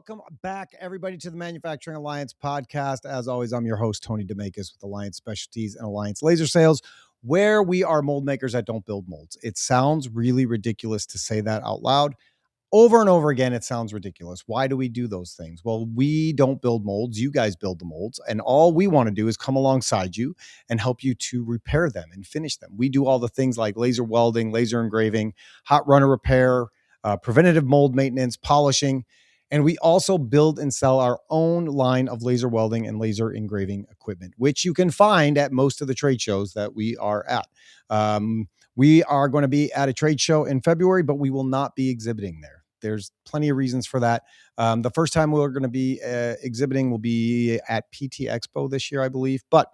Welcome back, everybody, to the Manufacturing Alliance podcast. As always, I'm your host, Tony DeMakis with Alliance Specialties and Alliance Laser Sales, where we are mold makers that don't build molds. It sounds really ridiculous to say that out loud. Over and over again, it sounds ridiculous. Why do we do those things? Well, we don't build molds. You guys build the molds. And all we want to do is come alongside you and help you to repair them and finish them. We do all the things like laser welding, laser engraving, hot runner repair, preventative mold maintenance, polishing. And we also build and sell our own line of laser welding and laser engraving equipment, which you can find at most of the trade shows that we are at. We are going to be at a trade show in February, but we will not be exhibiting there. There's plenty of reasons for that. The first time we're going to be exhibiting will be at PT Expo this year, I believe. But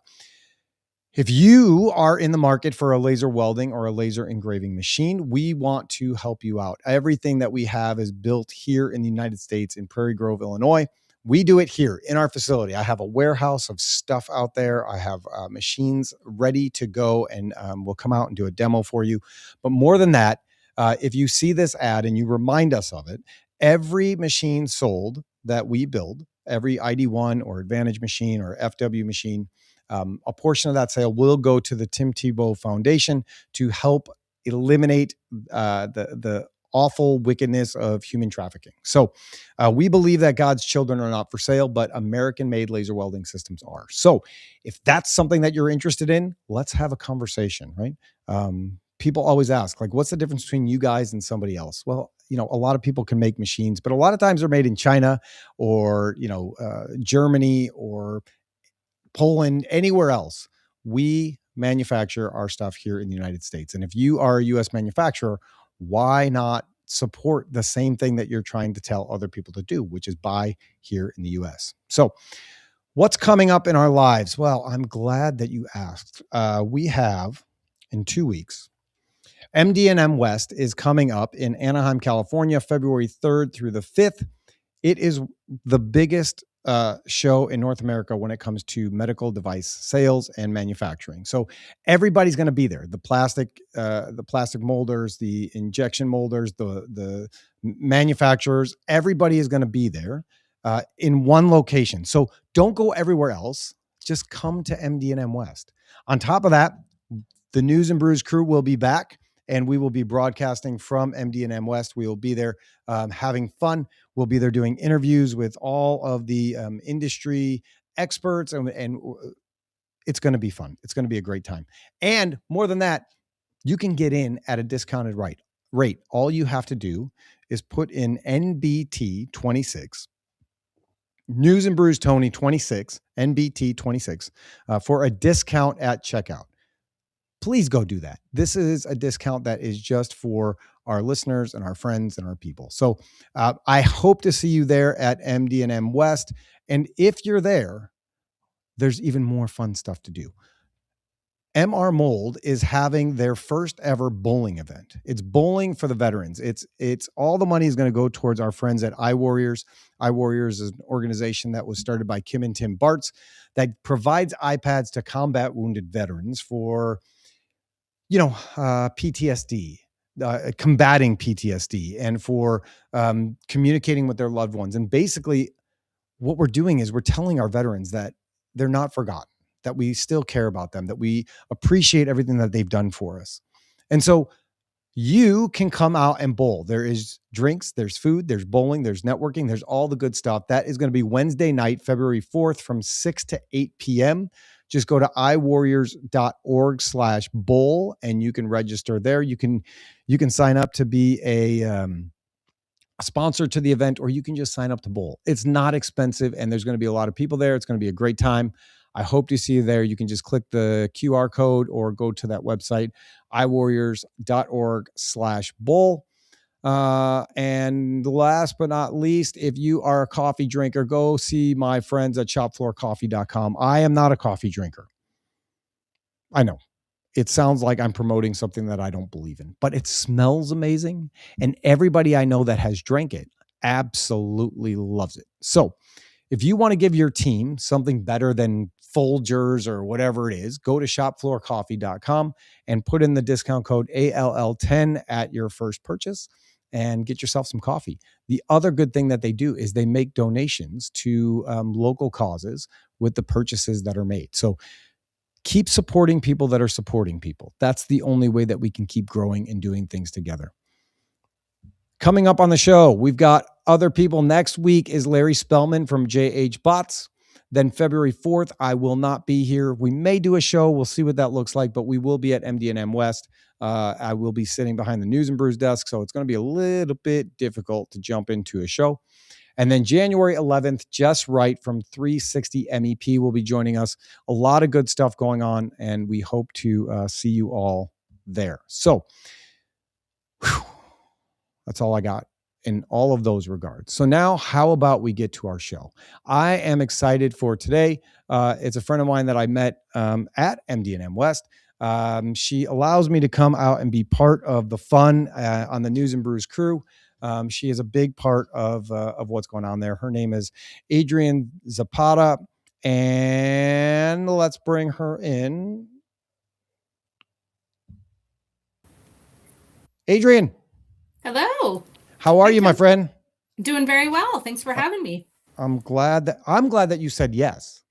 if you are in the market for a laser welding or a laser engraving machine, we want to help you out. Everything that we have is built here in the United States in Prairie Grove, Illinois. We do it here in our facility. I have a warehouse of stuff out there. I have machines ready to go, and we'll come out and do a demo for you. But more than that, if you see this ad and you remind us of it, every machine sold that we build, every ID1 or Advantage machine or FW machine, a portion of that sale will go to the Tim Tebow Foundation to help eliminate the awful wickedness of human trafficking. So we believe that God's children are not for sale, but American-made laser welding systems are. So if that's something that you're interested in, let's have a conversation, right? People always ask, like, what's the difference between you guys and somebody else? Well, a lot of people can make machines, but a lot of times they're made in China or, Germany or Poland, anywhere else. We manufacture our stuff here in the United States. And if you are a US manufacturer, why not support the same thing that you're trying to tell other people to do, which is buy here in the US? So what's coming up in our lives? Well, I'm glad that you asked. We have in 2 weeks, MD&M West is coming up in Anaheim, California, February 3rd through the 5th. It is the biggest show in North America when it comes to medical device sales and manufacturing. So everybody's going to be there. The plastic molders, the injection molders, the manufacturers, everybody is going to be there in one location. So don't go everywhere else. Just come to MD&M West. On top of that, the News and Brews crew will be back, and we will be broadcasting from MD&M West. We will be there having fun. We'll be there doing interviews with all of the industry experts, and it's going to be fun. It's going to be a great time. And more than that, you can get in at a discounted rate. All you have to do is put in NBT 26, News and Brews Tony 26, NBT 26, for a discount at checkout. Please go do that. This is a discount that is just for our listeners and our friends and our people. So I hope to see you there at MD&M West. And if you're there, there's even more fun stuff to do. MR Mold is having their first ever bowling event. It's bowling for the veterans. It's all the money is going to go towards our friends at iWarriors. iWarriors is an organization that was started by Kim and Tim Bartz that provides iPads to combat wounded veterans for PTSD, combating PTSD, and for communicating with their loved ones. And basically what we're doing is we're telling our veterans that they're not forgotten, that we still care about them, that we appreciate everything that they've done for us. And so you can come out and bowl. There is drinks, there's food, there's bowling, there's networking, there's all the good stuff. That is going to be Wednesday night, February 4th from 6 to 8 p.m. Just go to iwarriors.org/bowl and you can register there. You can sign up to be a sponsor to the event, or you can just sign up to bowl. It's not expensive, and there's going to be a lot of people there. It's going to be a great time. I hope to see you there. You can just click the QR code or go to that website, iwarriors.org/bowl. And last but not least, if you are a coffee drinker, go see my friends at shopfloorcoffee.com. I am not a coffee drinker. I know it sounds like I'm promoting something that I don't believe in, but it smells amazing. And everybody I know that has drank it absolutely loves it. So if you want to give your team something better than Folgers or whatever it is, go to shopfloorcoffee.com and put in the discount code ALL10 at your first purchase. and get yourself some coffee. The other good thing that they do is they make donations to local causes with the purchases that are made. So keep supporting people that are supporting people. That's the only way that we can keep growing and doing things together. Coming up on the show, we've got other people. Next week is Larry Spellman from JH Bots. Then February 4th, I will not be here. We may do a show. We'll see what that looks like, but we will be at MD&M West. I will be sitting behind the News and Brews desk, so it's going to be a little bit difficult to jump into a show. And then January 11th, Just Right from 360 MEP will be joining us. A lot of good stuff going on, and we hope to see you all there. So that's all I got in all of those regards. So now how about we get to our show? I am excited for today. It's a friend of mine that I met at MD&M West. She allows me to come out and be part of the fun on the News and Brews crew. She is a big part of what's going on there. Her name is Adreinne Zepeda, and let's bring her in. Adrienne. Hello. How are you, my friend? Doing very well. Thanks for having me. I'm glad that you said yes.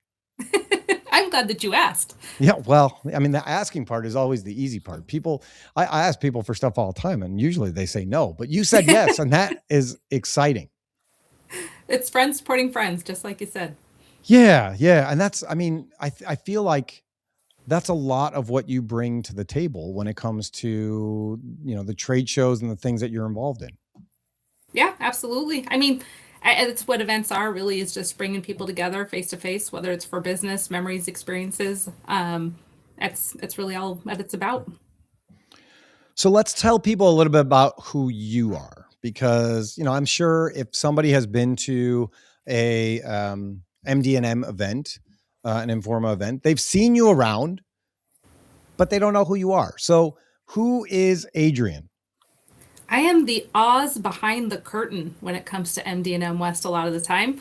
I'm glad that you asked. Yeah, well, I mean, the asking part is always the easy part. I ask people for stuff all the time, and usually they say no, but you said yes, and that is exciting. It's friends supporting friends, just like you said. Yeah. And that's, I mean, I feel like that's a lot of what you bring to the table when it comes to, the trade shows and the things that you're involved in. Yeah, absolutely. I mean, it's what events are really, is just bringing people together face to face, whether it's for business, memories, experiences. It's really all that it's about. So let's tell people a little bit about who you are, because, I'm sure if somebody has been to a MD&M event, an Informa event, they've seen you around, but they don't know who you are. So who is Adrienne? I am the Oz behind the curtain when it comes to MD&M West a lot of the time,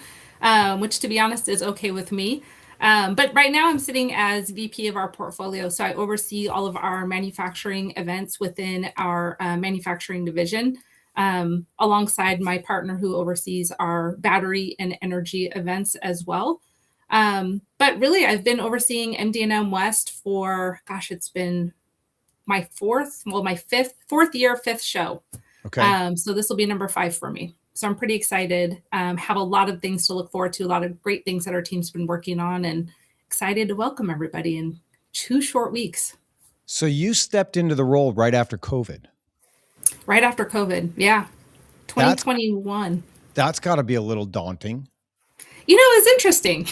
which to be honest is okay with me. But right now I'm sitting as VP of our portfolio. So I oversee all of our manufacturing events within our manufacturing division, alongside my partner who oversees our battery and energy events as well. But really I've been overseeing MD&M West for, it's been my fourth year, fifth show. Okay. So this will be number 5 for me. So I'm pretty excited. Have a lot of things to look forward to, a lot of great things that our team's been working on, and excited to welcome everybody in 2 short weeks. So you stepped into the role right after COVID. Right after COVID. Yeah. 2021. That's got to be a little daunting. It's interesting.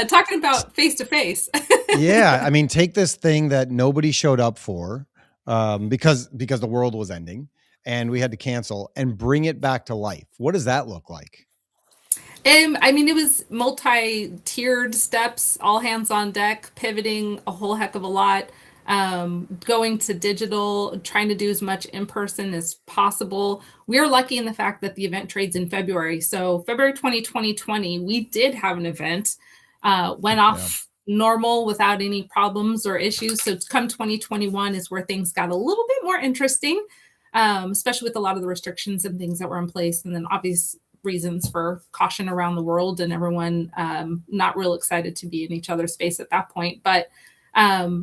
Talking about face to face. Yeah. I mean, take this thing that nobody showed up for because the world was ending and we had to cancel, and bring it back to life. What does that look like? I mean, it was multi-tiered steps, all hands on deck, pivoting a whole heck of a lot, going to digital, trying to do as much in person as possible. We're lucky in the fact that the event trades in February. So February 2020, we did have an event, went off normal without any problems or issues. So come 2021 is where things got a little bit more interesting, especially with a lot of the restrictions and things that were in place. And then obvious reasons for caution around the world, and everyone not real excited to be in each other's space at that point. But,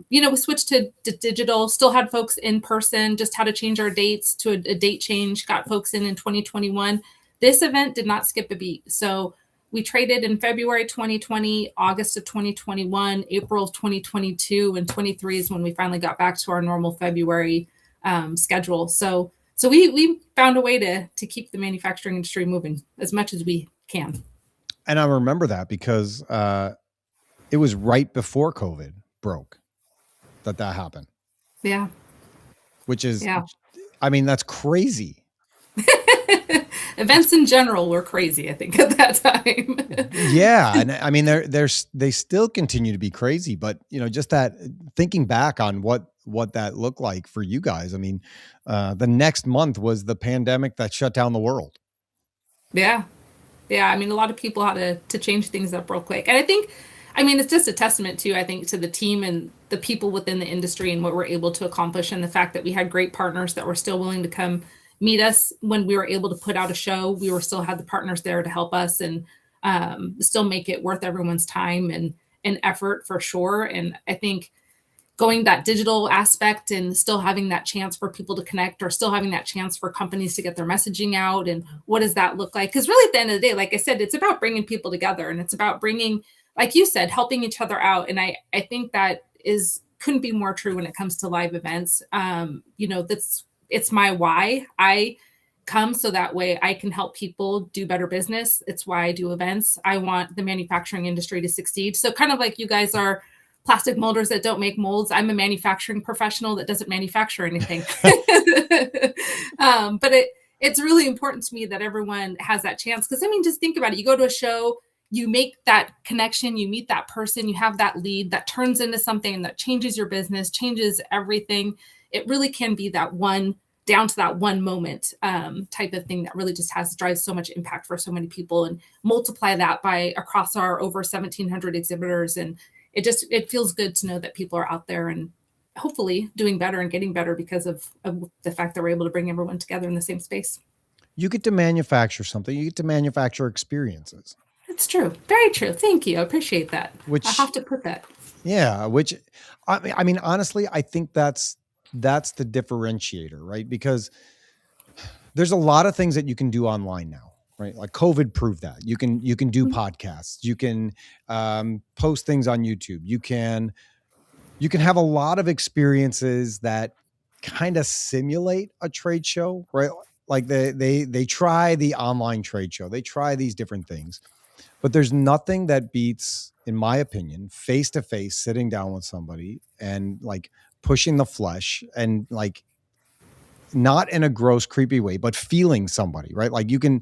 we switched to digital, still had folks in person, just had to change our dates to a date change, got folks in 2021. This event did not skip a beat. So we traded in February 2020, August of 2021, April of 2022, and 23 is when we finally got back to our normal February schedule. So we found a way to keep the manufacturing industry moving as much as we can. And I remember that because it was right before COVID broke that happened. Yeah. Which is, I mean, that's crazy. Events in general were crazy, I think, at that time. Yeah. And I mean, they still continue to be crazy, but just that, thinking back on what that looked like for you guys. I mean, the next month was the pandemic that shut down the world. Yeah. I mean, a lot of people had to change things up real quick. And I think I mean, it's just a testament to, I think, to the team and the people within the industry and what we're able to accomplish, and the fact that we had great partners that were still willing to come meet us when we were able to put out a show. We were still had the partners there to help us and still make it worth everyone's time and effort for sure. And I think going that digital aspect and still having that chance for people to connect, or still having that chance for companies to get their messaging out, and what does that look like? Because really, at the end of the day, like I said, it's about bringing people together, and it's about bringing, like you said, helping each other out. And I think that is couldn't be more true when it comes to live events. That's it's my why. I come so that way I can help people do better business. It's why I do events. I want the manufacturing industry to succeed. So kind of like you guys are plastic molders that don't make molds. I'm a manufacturing professional that doesn't manufacture anything. But it's really important to me that everyone has that chance. Because I mean, just think about it. You go to a show, you make that connection, you meet that person, you have that lead that turns into something that changes your business, changes everything. It really can be that one down to that one moment type of thing that really just drives so much impact for so many people, and multiply that by across our over 1,700 exhibitors. And it feels good to know that people are out there and hopefully doing better and getting better because of the fact that we're able to bring everyone together in the same space. You get to manufacture something. You get to manufacture experiences. It's true. Very true. Thank you. I appreciate that. I have to put that. Yeah. Which, I mean, honestly, I think that's the differentiator, right? Because there's a lot of things that you can do online now, right? Like COVID proved that you can do podcasts, you can post things on YouTube, you can have a lot of experiences that kind of simulate a trade show, right? Like they try the online trade show, they try these different things, but there's nothing that beats, in my opinion, face to face, sitting down with somebody and like pushing the flesh and like not in a gross, creepy way, but feeling somebody, right? Like you can,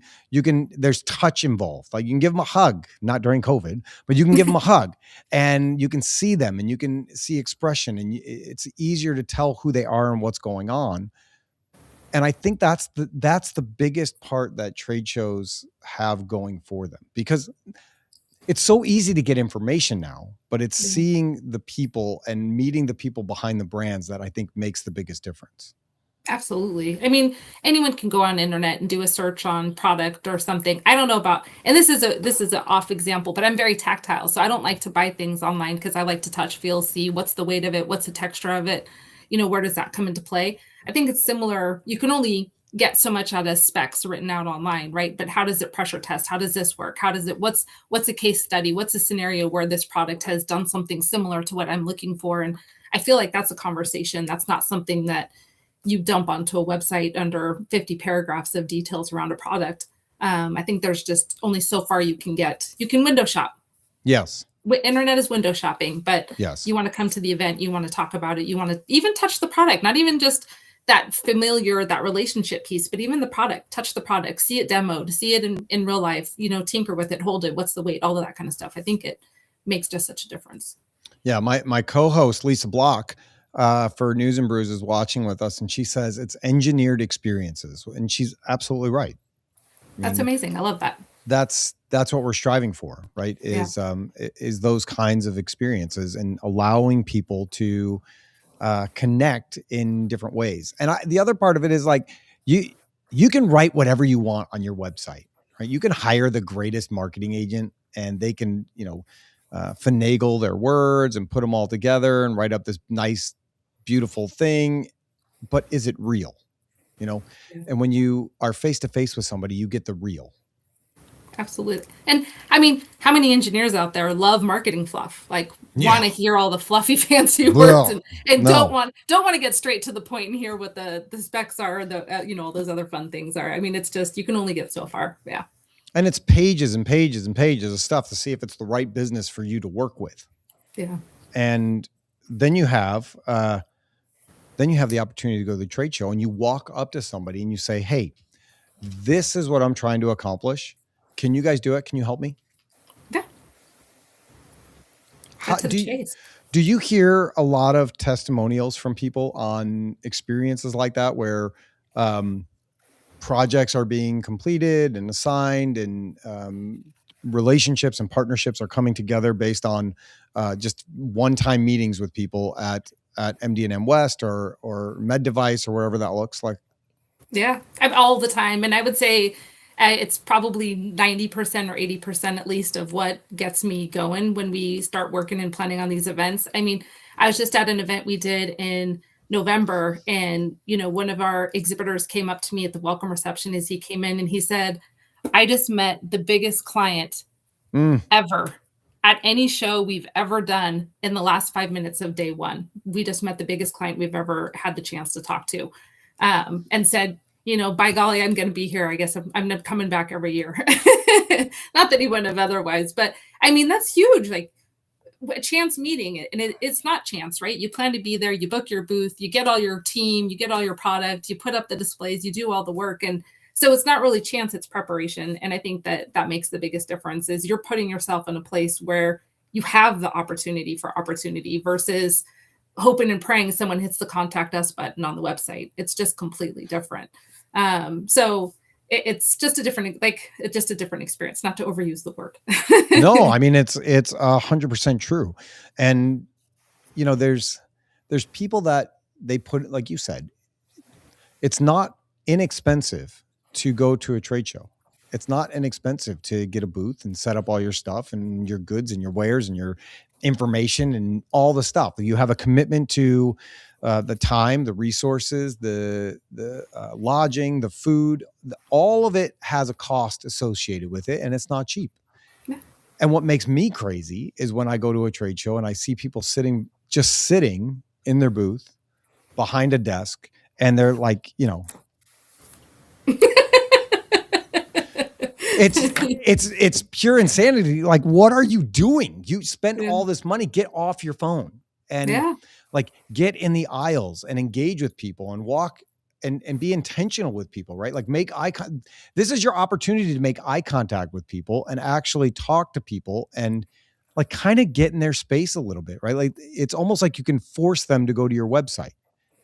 there's touch involved. Like you can give them a hug, not during COVID, but you can give them a hug and you can see them and you can see expression, and it's easier to tell who they are and what's going on. And I think that's the biggest part that trade shows have going for them, because it's so easy to get information now, but it's seeing the people and meeting the people behind the brands that I think makes the biggest difference. Absolutely. I mean, anyone can go on the internet and do a search on product or something. I don't know about, and this is an off example, but I'm very tactile. So I don't like to buy things online because I like to touch, feel, see what's the weight of it, what's the texture of it, where does that come into play? I think it's similar. You can only get so much out of specs written out online, right? But how does it pressure test? How does this work? What's a case study? What's a scenario where this product has done something similar to what I'm looking for? And I feel like that's a conversation. That's not something that you dump onto a website under 50 paragraphs of details around a product. I think there's just only so far you can get. You can window shop. Yes. Internet is window shopping, but yes, you want to come to the event, you want to talk about it, you want to even touch the product, not even just that familiar, that relationship piece, but even the product, touch the product, see it demoed, see it in real life, tinker with it, hold it, what's the weight, all of that kind of stuff. I think it makes just such a difference. Yeah. My co-host, Lisa Block, for News and Brews, is watching with us, and she says it's engineered experiences, and she's absolutely right. That's amazing. I love that. That's what we're striving for, right? Is those kinds of experiences and allowing people to connect in different ways. And the other part of it is like you can write whatever you want on your website, right? You can hire the greatest marketing agent, and they can finagle their words and put them all together and write up this nice, beautiful thing. But is it real? And when you are face to face with somebody, you get the real. Absolutely. And I mean, how many engineers out there love marketing fluff? Like want to hear all the fluffy, fancy words and don't want to get straight to the point and hear what the specs are, all those other fun things are. I mean, it's just, you can only get so far. Yeah. And it's pages and pages and pages of stuff to see if it's the right business for you to work with. Yeah. And then you have the opportunity to go to the trade show, and you walk up to somebody and you say, hey, this is what I'm trying to accomplish. Can you guys do it? Can you help me? Yeah. Do you hear a lot of testimonials from people on experiences like that, where projects are being completed and assigned, and relationships and partnerships are coming together based on just one-time meetings with people at MD&M West or Med Device or wherever that looks like? Yeah, I'm all the time. And I would say it's probably 90% or 80% at least of what gets me going when we start working and planning on these events. I mean, I was just at an event we did in November, and one of our exhibitors came up to me at the welcome reception as he came in, and he said, I just met the biggest client Mm. ever at any show we've ever done in the last 5 minutes of day one. We just met the biggest client we've ever had the chance to talk to, and said, by golly, I'm going to be here. I guess I'm coming back every year. Not that he wouldn't have otherwise, but I mean, that's huge. Like a chance meeting, and it's not chance, right? You plan to be there, you book your booth, you get all your team, you get all your product, you put up the displays, you do all the work. And so it's not really chance, it's preparation. And I think that makes the biggest difference is you're putting yourself in a place where you have the opportunity for opportunity versus hoping and praying someone hits the contact us button on the website. It's just completely different. So it's just a different experience, not to overuse the word. No, I mean, it's 100% true. And, there's people that they put, like you said, it's not inexpensive to go to a trade show. It's not inexpensive to get a booth and set up all your stuff and your goods and your wares and your information and all the stuff. You have a commitment to the time, the resources, the lodging, the food, all of it has a cost associated with it, and it's not cheap. Yeah. And what makes me crazy is when I go to a trade show and I see people sitting in their booth behind a desk, and they're like, it's pure insanity. Like, what are you doing? You spent all this money. Get off your phone and like get in the aisles and engage with people and walk and be intentional with people, right? Like this is your opportunity to make eye contact with people and actually talk to people and like kind of get in their space a little bit, right? Like it's almost like you can force them to go to your website.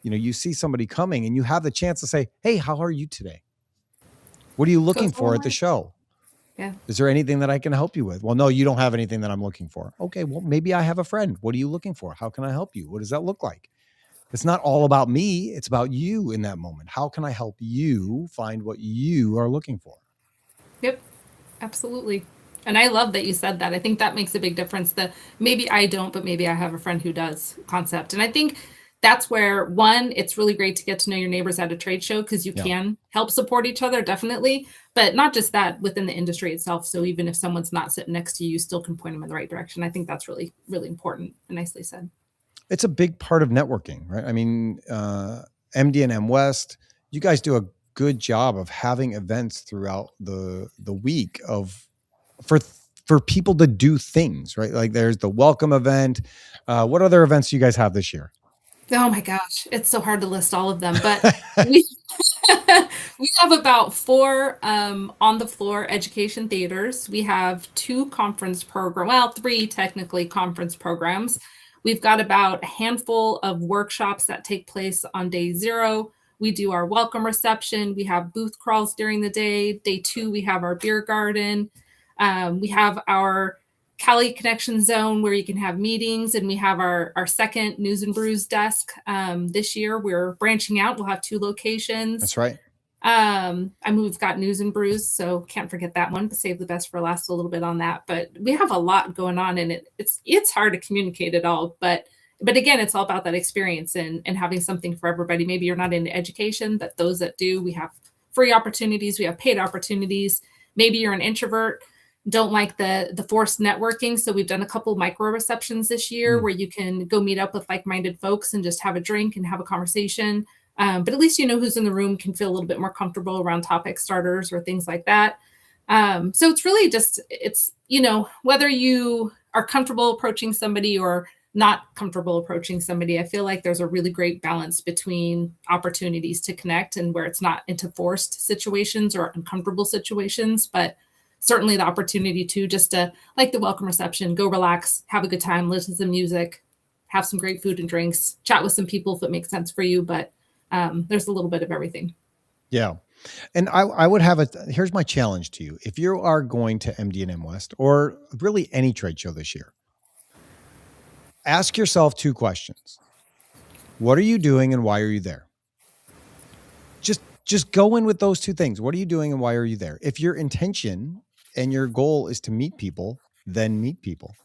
You see somebody coming and you have the chance to say, hey, how are you today? What are you looking for at the show? Yeah. Is there anything that I can help you with? Well, no, you don't have anything that I'm looking for. Okay, well, maybe I have a friend. What are you looking for? How can I help you? What does that look like? It's not all about me. It's about you in that moment. How can I help you find what you are looking for? Yep, absolutely. And I love that you said that. I think that makes a big difference. The maybe I don't, but maybe I have a friend who does concept. And I think that's where, one, it's really great to get to know your neighbors at a trade show because you can help support each other, definitely. But not just that, within the industry itself. So even if someone's not sitting next to you, you still can point them in the right direction. I think that's really, really important and nicely said. It's a big part of networking, right? I mean, MD&M West, you guys do a good job of having events throughout the week for people to do things, right? Like there's the welcome event. What other events do you guys have this year? Oh my gosh, it's so hard to list all of them, but we have about 4 on the floor education theaters. We have 2 conference programs, well, 3 technically conference programs. We've got about a handful of workshops that take place on day 0. We do our welcome reception. We have booth crawls during the day. Day 2, we have our beer garden. We have our Cali Connection Zone where you can have meetings, and we have our second News and Brews desk. This year we're branching out. We'll have 2 locations. That's right. I mean, we've got News and Brews, so can't forget that one, but save the best for last a little bit on that. But we have a lot going on, and it's hard to communicate it all. But again, it's all about that experience and having something for everybody. Maybe you're not into education, but those that do, we have free opportunities. We have paid opportunities. Maybe you're an introvert, don't like the forced networking. So we've done a couple micro receptions this year where you can go meet up with like-minded folks and just have a drink and have a conversation. But at least you know who's in the room, can feel a little bit more comfortable around topic starters or things like that. So it's really just, whether you are comfortable approaching somebody or not comfortable approaching somebody, I feel like there's a really great balance between opportunities to connect and where it's not into forced situations or uncomfortable situations, but certainly the opportunity to just like the welcome reception, go relax, have a good time, listen to some music, have some great food and drinks, chat with some people if it makes sense for you. But there's a little bit of everything. Yeah. And I would have here's my challenge to you. If you are going to MD&M West or really any trade show this year, ask yourself two questions. What are you doing and why are you there? Just go in with those two things. What are you doing and why are you there? If your intention and your goal is to meet people, then meet people.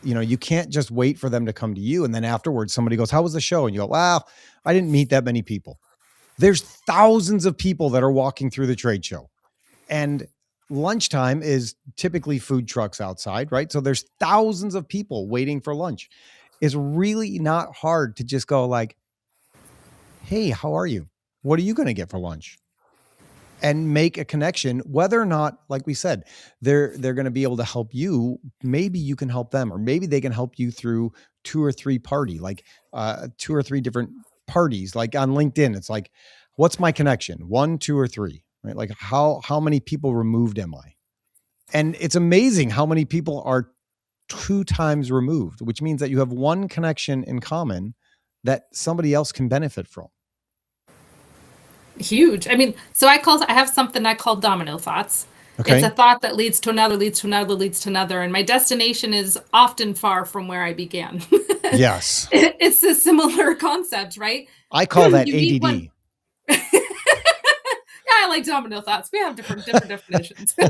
You can't just wait for them to come to you and then afterwards somebody goes, "How was the show?" And you go, "Well, I didn't meet that many people." There's thousands of people that are walking through the trade show. And lunchtime is typically food trucks outside, right? So there's thousands of people waiting for lunch. It's really not hard to just go like, "Hey, how are you? What are you going to get for lunch?" And make a connection, whether or not, like we said, they're going to be able to help you. Maybe you can help them, or maybe they can help you through two or three two or three different parties. Like on LinkedIn, it's like, what's my connection? One, two, or three, right? Like how many people removed am I? And it's amazing how many people are two times removed, which means that you have one connection in common that somebody else can benefit from. Huge. I mean, so I have something I call domino thoughts. It's a Okay. thought that leads to another, leads to another, leads to another, and my destination is often far from where I began. Yes. It's a similar concept, right? I call that You meet one. ADD. Yeah, I like domino thoughts. We have different definitions. But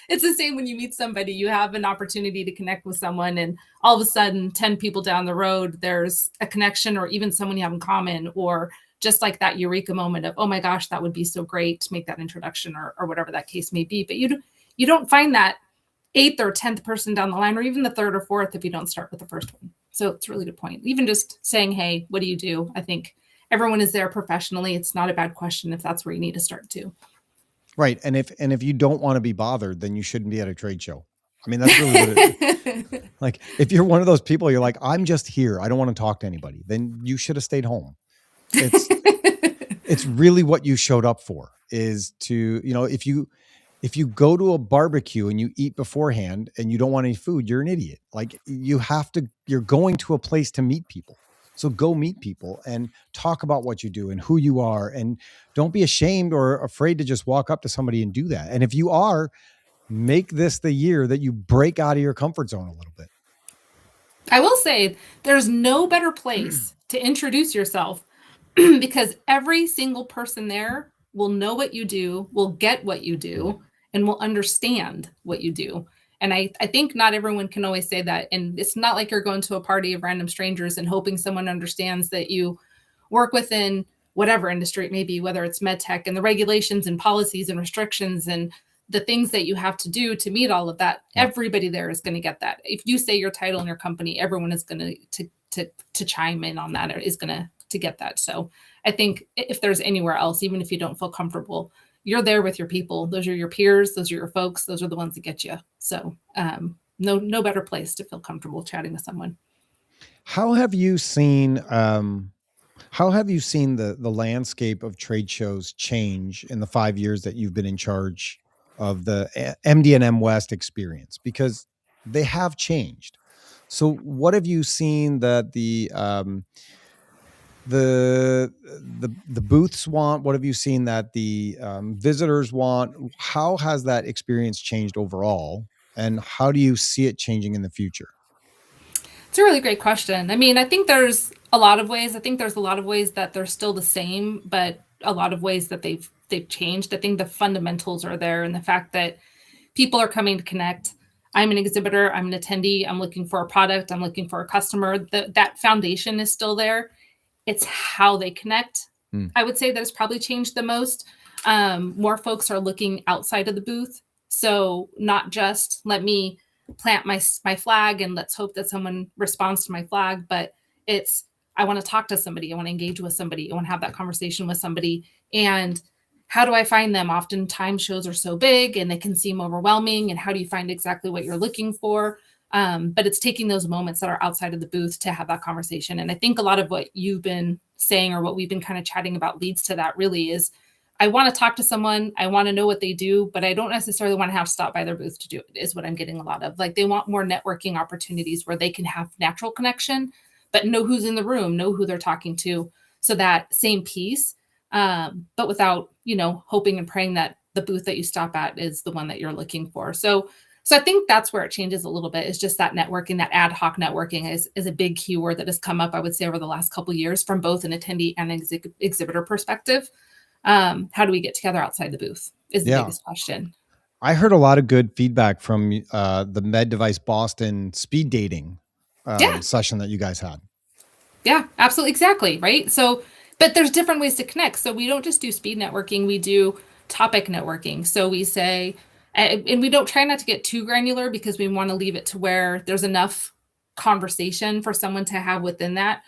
it's the same when you meet somebody. You have an opportunity to connect with someone, and all of a sudden 10 people down the road, there's a connection, or even someone you have in common, or just like that eureka moment of, oh my gosh, that would be so great to make that introduction, or whatever that case may be. But you don't find that eighth or 10th person down the line, or even the third or fourth, if you don't start with the first one. So it's a really good point. Even just saying, hey, what do you do? I think everyone is there professionally. It's not a bad question if that's where you need to start too. Right. And if you don't want to be bothered, then you shouldn't be at a trade show. I mean, that's really what it like. If you're one of those people, you're like, I'm just here, I don't want to talk to anybody, then you should have stayed home. It's really what you showed up for, is to, if you go to a barbecue and you eat beforehand and you don't want any food, you're an idiot. Like you're going to a place to meet people. So go meet people and talk about what you do and who you are. And don't be ashamed or afraid to just walk up to somebody and do that. And if you are, make this the year that you break out of your comfort zone a little bit. I will say there's no better place to introduce yourself because every single person there will know what you do, will get what you do, and will understand what you do. And I think not everyone can always say that. And it's not like you're going to a party of random strangers and hoping someone understands that you work within whatever industry it may be, whether it's med tech and the regulations and policies and restrictions and the things that you have to do to meet all of that. Yep. Everybody there is going to get that. If you say your title in your company, everyone is going to chime in on that, or is going to get that. So I think if there's anywhere else, even if you don't feel comfortable, you're there with your people. Those are your peers. Those are your folks. Those are the ones that get you. So no better place to feel comfortable chatting with someone. How have you seen the landscape of trade shows change in the 5 years that you've been in charge of the MD&M West experience? Because they have changed. So what have you seen that the booths want? What have you seen that the visitors want? How has that experience changed overall? And how do you see it changing in the future? It's a really great question. I mean, I think there's a lot of ways. I think there's a lot of ways that they're still the same, but a lot of ways that they've changed. I think the fundamentals are there, and the fact that people are coming to connect. I'm an exhibitor, I'm an attendee, I'm looking for a product, I'm looking for a customer. That foundation is still there. It's how they connect. I would say that it's probably changed the most. More folks are looking outside of the booth. So not just let me plant my flag and let's hope that someone responds to my flag, but it's, I want to talk to somebody. I want to engage with somebody. I want to have that conversation with somebody. And how do I find them? Oftentimes shows are so big and they can seem overwhelming. And how do you find exactly what you're looking for? But it's taking those moments that are outside of the booth to have that conversation. And I think a lot of what you've been saying, or what we've been kind of chatting about, leads to that. Really is, I want to talk to someone, I want to know what they do, but I don't necessarily want to have to stop by their booth to do it, is what I'm getting a lot of. Like, they want more networking opportunities where they can have natural connection, but know who's in the room, know who they're talking to. So that same piece, but without, hoping and praying that the booth that you stop at is the one that you're looking for. So I think that's where it changes a little bit, is just that networking, that ad hoc networking is a big keyword that has come up, I would say, over the last couple of years from both an attendee and an exhibitor perspective. How do we get together outside the booth is the biggest question. I heard a lot of good feedback from the Med Device Boston speed dating session that you guys had. Yeah, absolutely. Exactly. Right. So, but there's different ways to connect. So we don't just do speed networking, we do topic networking. So we say, and we don't try not to get too granular because we want to leave it to where there's enough conversation for someone to have within that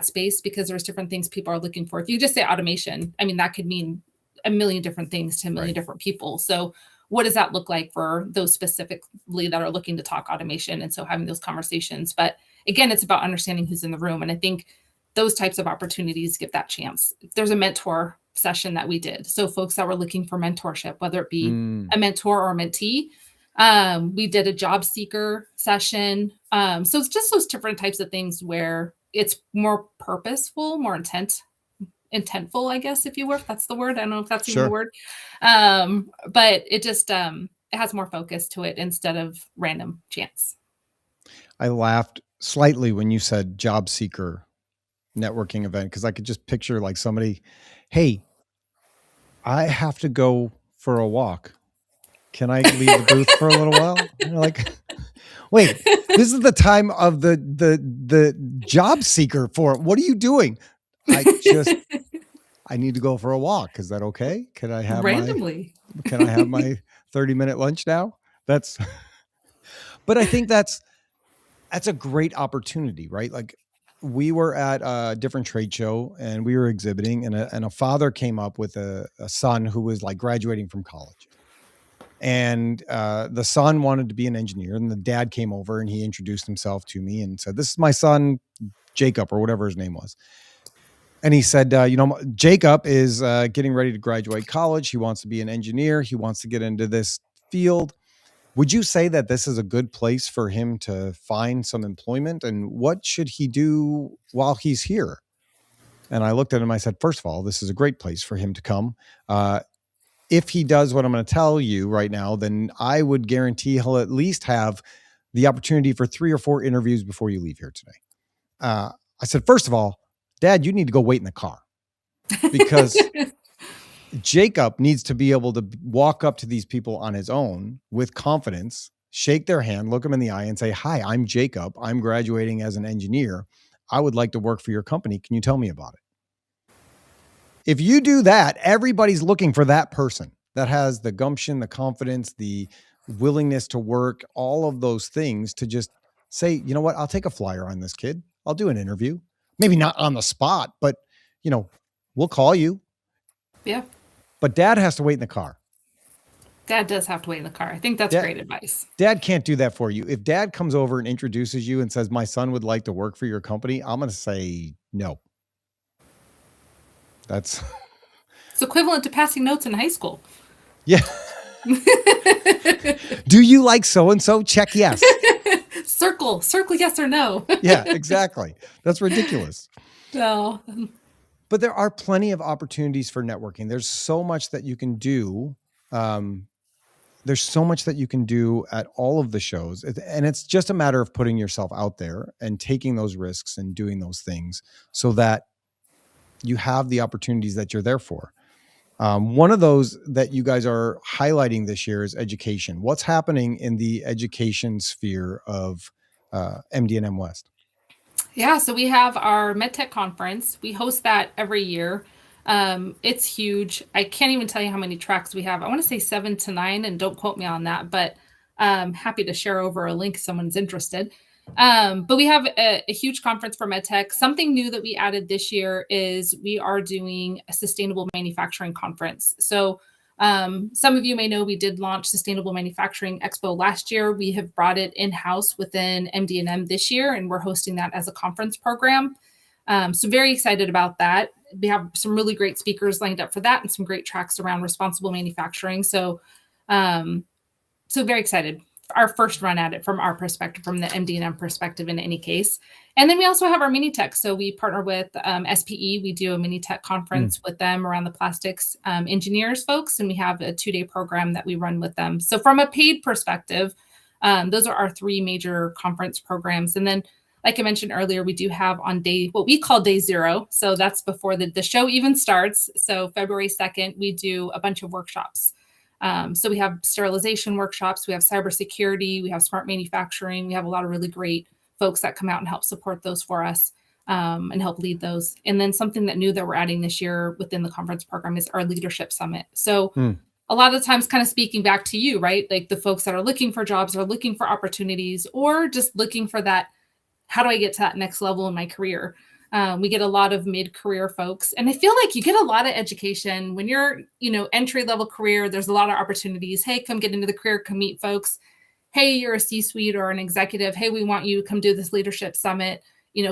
space, because there's different things people are looking for. If you just say automation, I mean, that could mean a million different things to a million different people. So what does that look like for those specifically that are looking to talk automation? And so having those conversations, but again, it's about understanding who's in the room. And I think those types of opportunities give that chance. There's a mentor session that we did. So folks that were looking for mentorship, whether it be a mentor or a mentee, we did a job seeker session. So it's just those different types of things where it's more purposeful, more intentful, I guess, if you were, if that's the word. I don't know if that's even the word. But it just, it has more focus to it instead of random chance. I laughed slightly when you said job seeker networking event, because I could just picture like somebody, hey, I have to go for a walk. Can I leave the booth for a little while? And you're like, wait, this is the time of the job seeker for what are you doing? I need to go for a walk. Is that okay? Can I have randomly? Can I have my 30-minute lunch now? But I think that's a great opportunity, right? Like, we were at a different trade show and we were exhibiting, and a father came up with a son who was like graduating from college. And the son wanted to be an engineer, and the dad came over and he introduced himself to me and said, "This is my son, Jacob," or whatever his name was. And he said, Jacob is getting ready to graduate college. He wants to be an engineer. He wants to get into this field. Would you say that this is a good place for him to find some employment? And what should he do while he's here? And I looked at him. I said, first of all, this is a great place for him to come. If he does what I'm going to tell you right now, then I would guarantee he'll at least have the opportunity for 3 or 4 interviews before you leave here today. I said, first of all, Dad, you need to go wait in the car, because Jacob needs to be able to walk up to these people on his own with confidence, shake their hand, look them in the eye and say, "Hi, I'm Jacob. I'm graduating as an engineer. I would like to work for your company. Can you tell me about it?" If you do that, everybody's looking for that person that has the gumption, the confidence, the willingness to work, all of those things to just say, you know what, I'll take a flyer on this kid. I'll do an interview. Maybe not on the spot, but we'll call you. Yeah. But Dad has to wait in the car. Dad does have to wait in the car. I think that's great advice. Dad can't do that for you. If Dad comes over and introduces you and says, "My son would like to work for your company," I'm going to say no. It's equivalent to passing notes in high school. Yeah. Do you like so-and-so? Check yes. Circle yes or no. Yeah, exactly. That's ridiculous. No. But there are plenty of opportunities for networking. There's so much that you can do. There's so much that you can do at all of the shows. And it's just a matter of putting yourself out there and taking those risks and doing those things so that you have the opportunities that you're there for. One of those that you guys are highlighting this year is education. What's happening in the education sphere of MD&M West? Yeah, so we have our MedTech conference. We host that every year. It's huge. I can't even tell you how many tracks we have. I want to say 7 to 9, and don't quote me on that, but happy to share over a link if someone's interested. But we have a huge conference for MedTech. Something new that we added this year is we are doing a sustainable manufacturing conference. So some of you may know we did launch Sustainable Manufacturing Expo last year. We have brought it in-house within MD&M this year, and we're hosting that as a conference program. So very excited about that. We have some really great speakers lined up for that and some great tracks around responsible manufacturing. So very excited our first run at it from our perspective, from the MD&M perspective in any case. And then we also have our mini tech. So we partner with SPE. We do a mini tech conference with them around the plastics engineers folks. And we have a 2-day program that we run with them. So from a paid perspective, those are our 3 major conference programs. And then, like I mentioned earlier, we do have on what we call day 0. So that's before the show even starts. So February 2nd, we do a bunch of workshops. So we have sterilization workshops, we have cybersecurity, we have smart manufacturing. We have a lot of really great folks that come out and help support those for us and help lead those. And then something that new that we're adding this year within the conference program is our leadership summit. So a lot of the times, kind of speaking back to you, right? Like the folks that are looking for jobs or looking for opportunities or just looking for that, how do I get to that next level in my career? We get a lot of mid-career folks, and I feel like you get a lot of education when you're, entry-level career. There's a lot of opportunities. Hey, come get into the career, come meet folks. Hey, you're a C-suite or an executive. Hey, we want you to come do this leadership summit.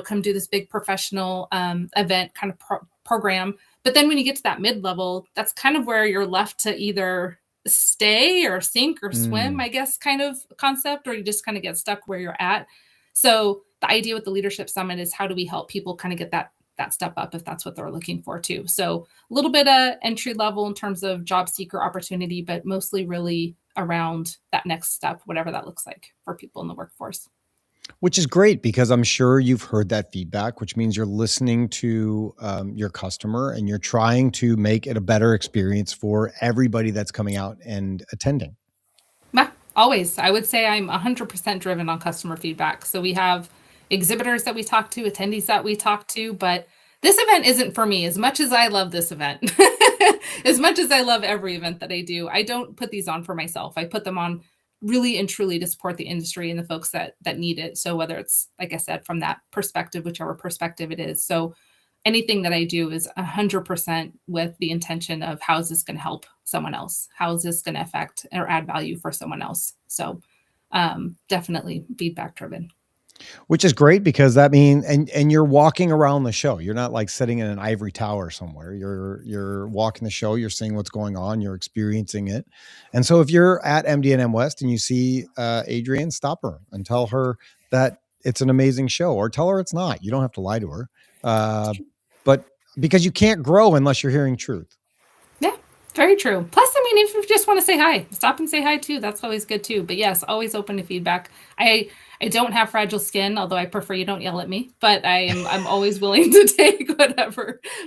Come do this big professional event kind of program. But then when you get to that mid-level, that's kind of where you're left to either stay or sink or swim, I guess, kind of concept, or you just kind of get stuck where you're at. So the idea with the leadership summit is how do we help people kind of get that step up if that's what they're looking for too. So a little bit of entry level in terms of job seeker opportunity, but mostly really around that next step, whatever that looks like for people in the workforce. Which is great because I'm sure you've heard that feedback, which means you're listening to your customer and you're trying to make it a better experience for everybody that's coming out and attending. Yeah, always. I would say I'm 100% driven on customer feedback. So we have exhibitors that we talk to, attendees that we talk to, but this event isn't for me as much as I love this event. As much as I love every event that I do, I don't put these on for myself. I put them on really and truly to support the industry and the folks that need it. So whether it's, like I said, from that perspective, whichever perspective it is. So anything that I do is 100% with the intention of how is this going to help someone else? How is this going to affect or add value for someone else? So definitely feedback driven. Which is great because that means, and you're walking around the show. You're not like sitting in an ivory tower somewhere. You're walking the show. You're seeing what's going on. You're experiencing it. And so if you're at MD&M West and you see Adrienne, stop her and tell her that it's an amazing show, or tell her it's not. You don't have to lie to her. But because you can't grow unless you're hearing truth. Yeah, very true. Plus, I mean, if you just want to say hi, stop and say hi too. That's always good too. But yes, always open to feedback. I don't have fragile skin, although I prefer you don't yell at me, but I'm always willing to take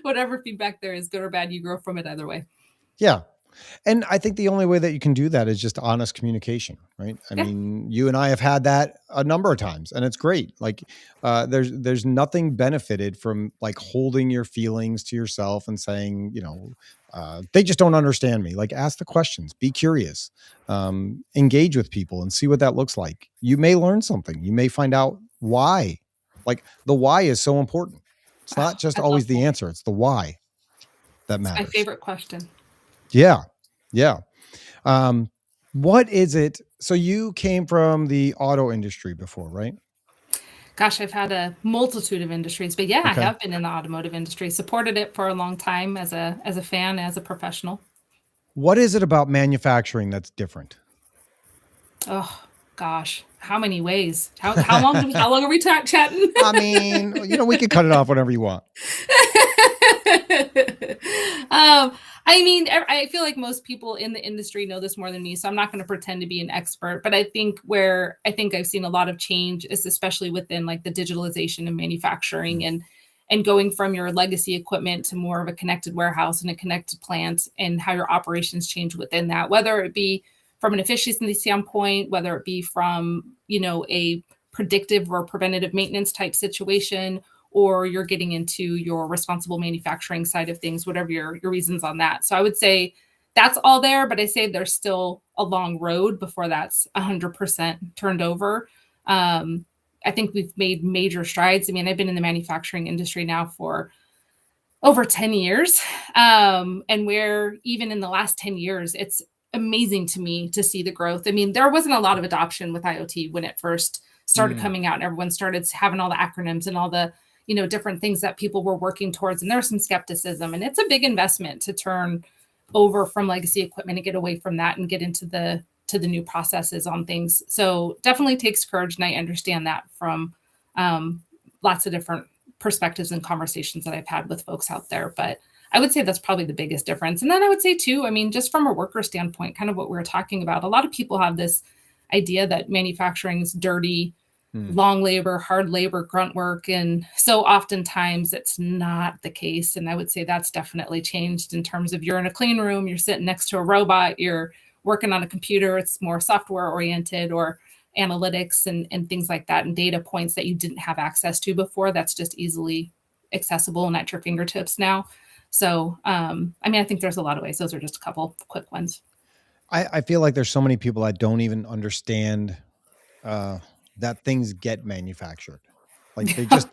whatever feedback there is, good or bad. You grow from it either way. Yeah. And I think the only way that you can do that is just honest communication, right? I mean, you and I have had that a number of times, and it's great. Like, there's nothing benefited from like holding your feelings to yourself and saying, they just don't understand me. Like, ask the questions, be curious, engage with people and see what that looks like. You may learn something. You may find out why. Like, the why is so important. It's not just always the answer. It's the why that matters. My favorite question. Yeah. Yeah. What is it? So you came from the auto industry before, right? Gosh, I've had a multitude of industries, but yeah, okay. I have been in the automotive industry, supported it for a long time as a fan, as a professional. What is it about manufacturing that's different? Oh gosh, how many ways? How long are we chatting? I mean, we could cut it off whenever you want. I mean, I feel like most people in the industry know this more than me, so I'm not going to pretend to be an expert. But I think I've seen a lot of change is especially within like the digitalization of manufacturing and going from your legacy equipment to more of a connected warehouse and a connected plant, and how your operations change within that, whether it be from an efficiency standpoint, whether it be from, a predictive or preventative maintenance type situation, or you're getting into your responsible manufacturing side of things, whatever your reasons on that. So I would say that's all there, but I say there's still a long road before that's 100% turned over. I think we've made major strides. I mean, I've been in the manufacturing industry now for over 10 years. And where even in the last 10 years, it's amazing to me to see the growth. I mean, there wasn't a lot of adoption with IoT when it first started coming out, and everyone started having all the acronyms and all the different things that people were working towards. And there was some skepticism, and it's a big investment to turn over from legacy equipment and get away from that and get into the to the new processes on things. So definitely takes courage, and I understand that from lots of different perspectives and conversations that I've had with folks out there. But I would say that's probably the biggest difference. And then I would say too, I mean, just from a worker standpoint, kind of what we were talking about, a lot of people have this idea that manufacturing is dirty, long labor, hard labor, grunt work. And so oftentimes it's not the case. And I would say that's definitely changed in terms of you're in a clean room, you're sitting next to a robot, you're working on a computer, it's more software oriented or analytics and things like that, and data points that you didn't have access to before. That's just easily accessible and at your fingertips now. So, I mean, I think there's a lot of ways. Those are just a couple quick ones. I feel like there's so many people that don't even understand that things get manufactured. Like they just,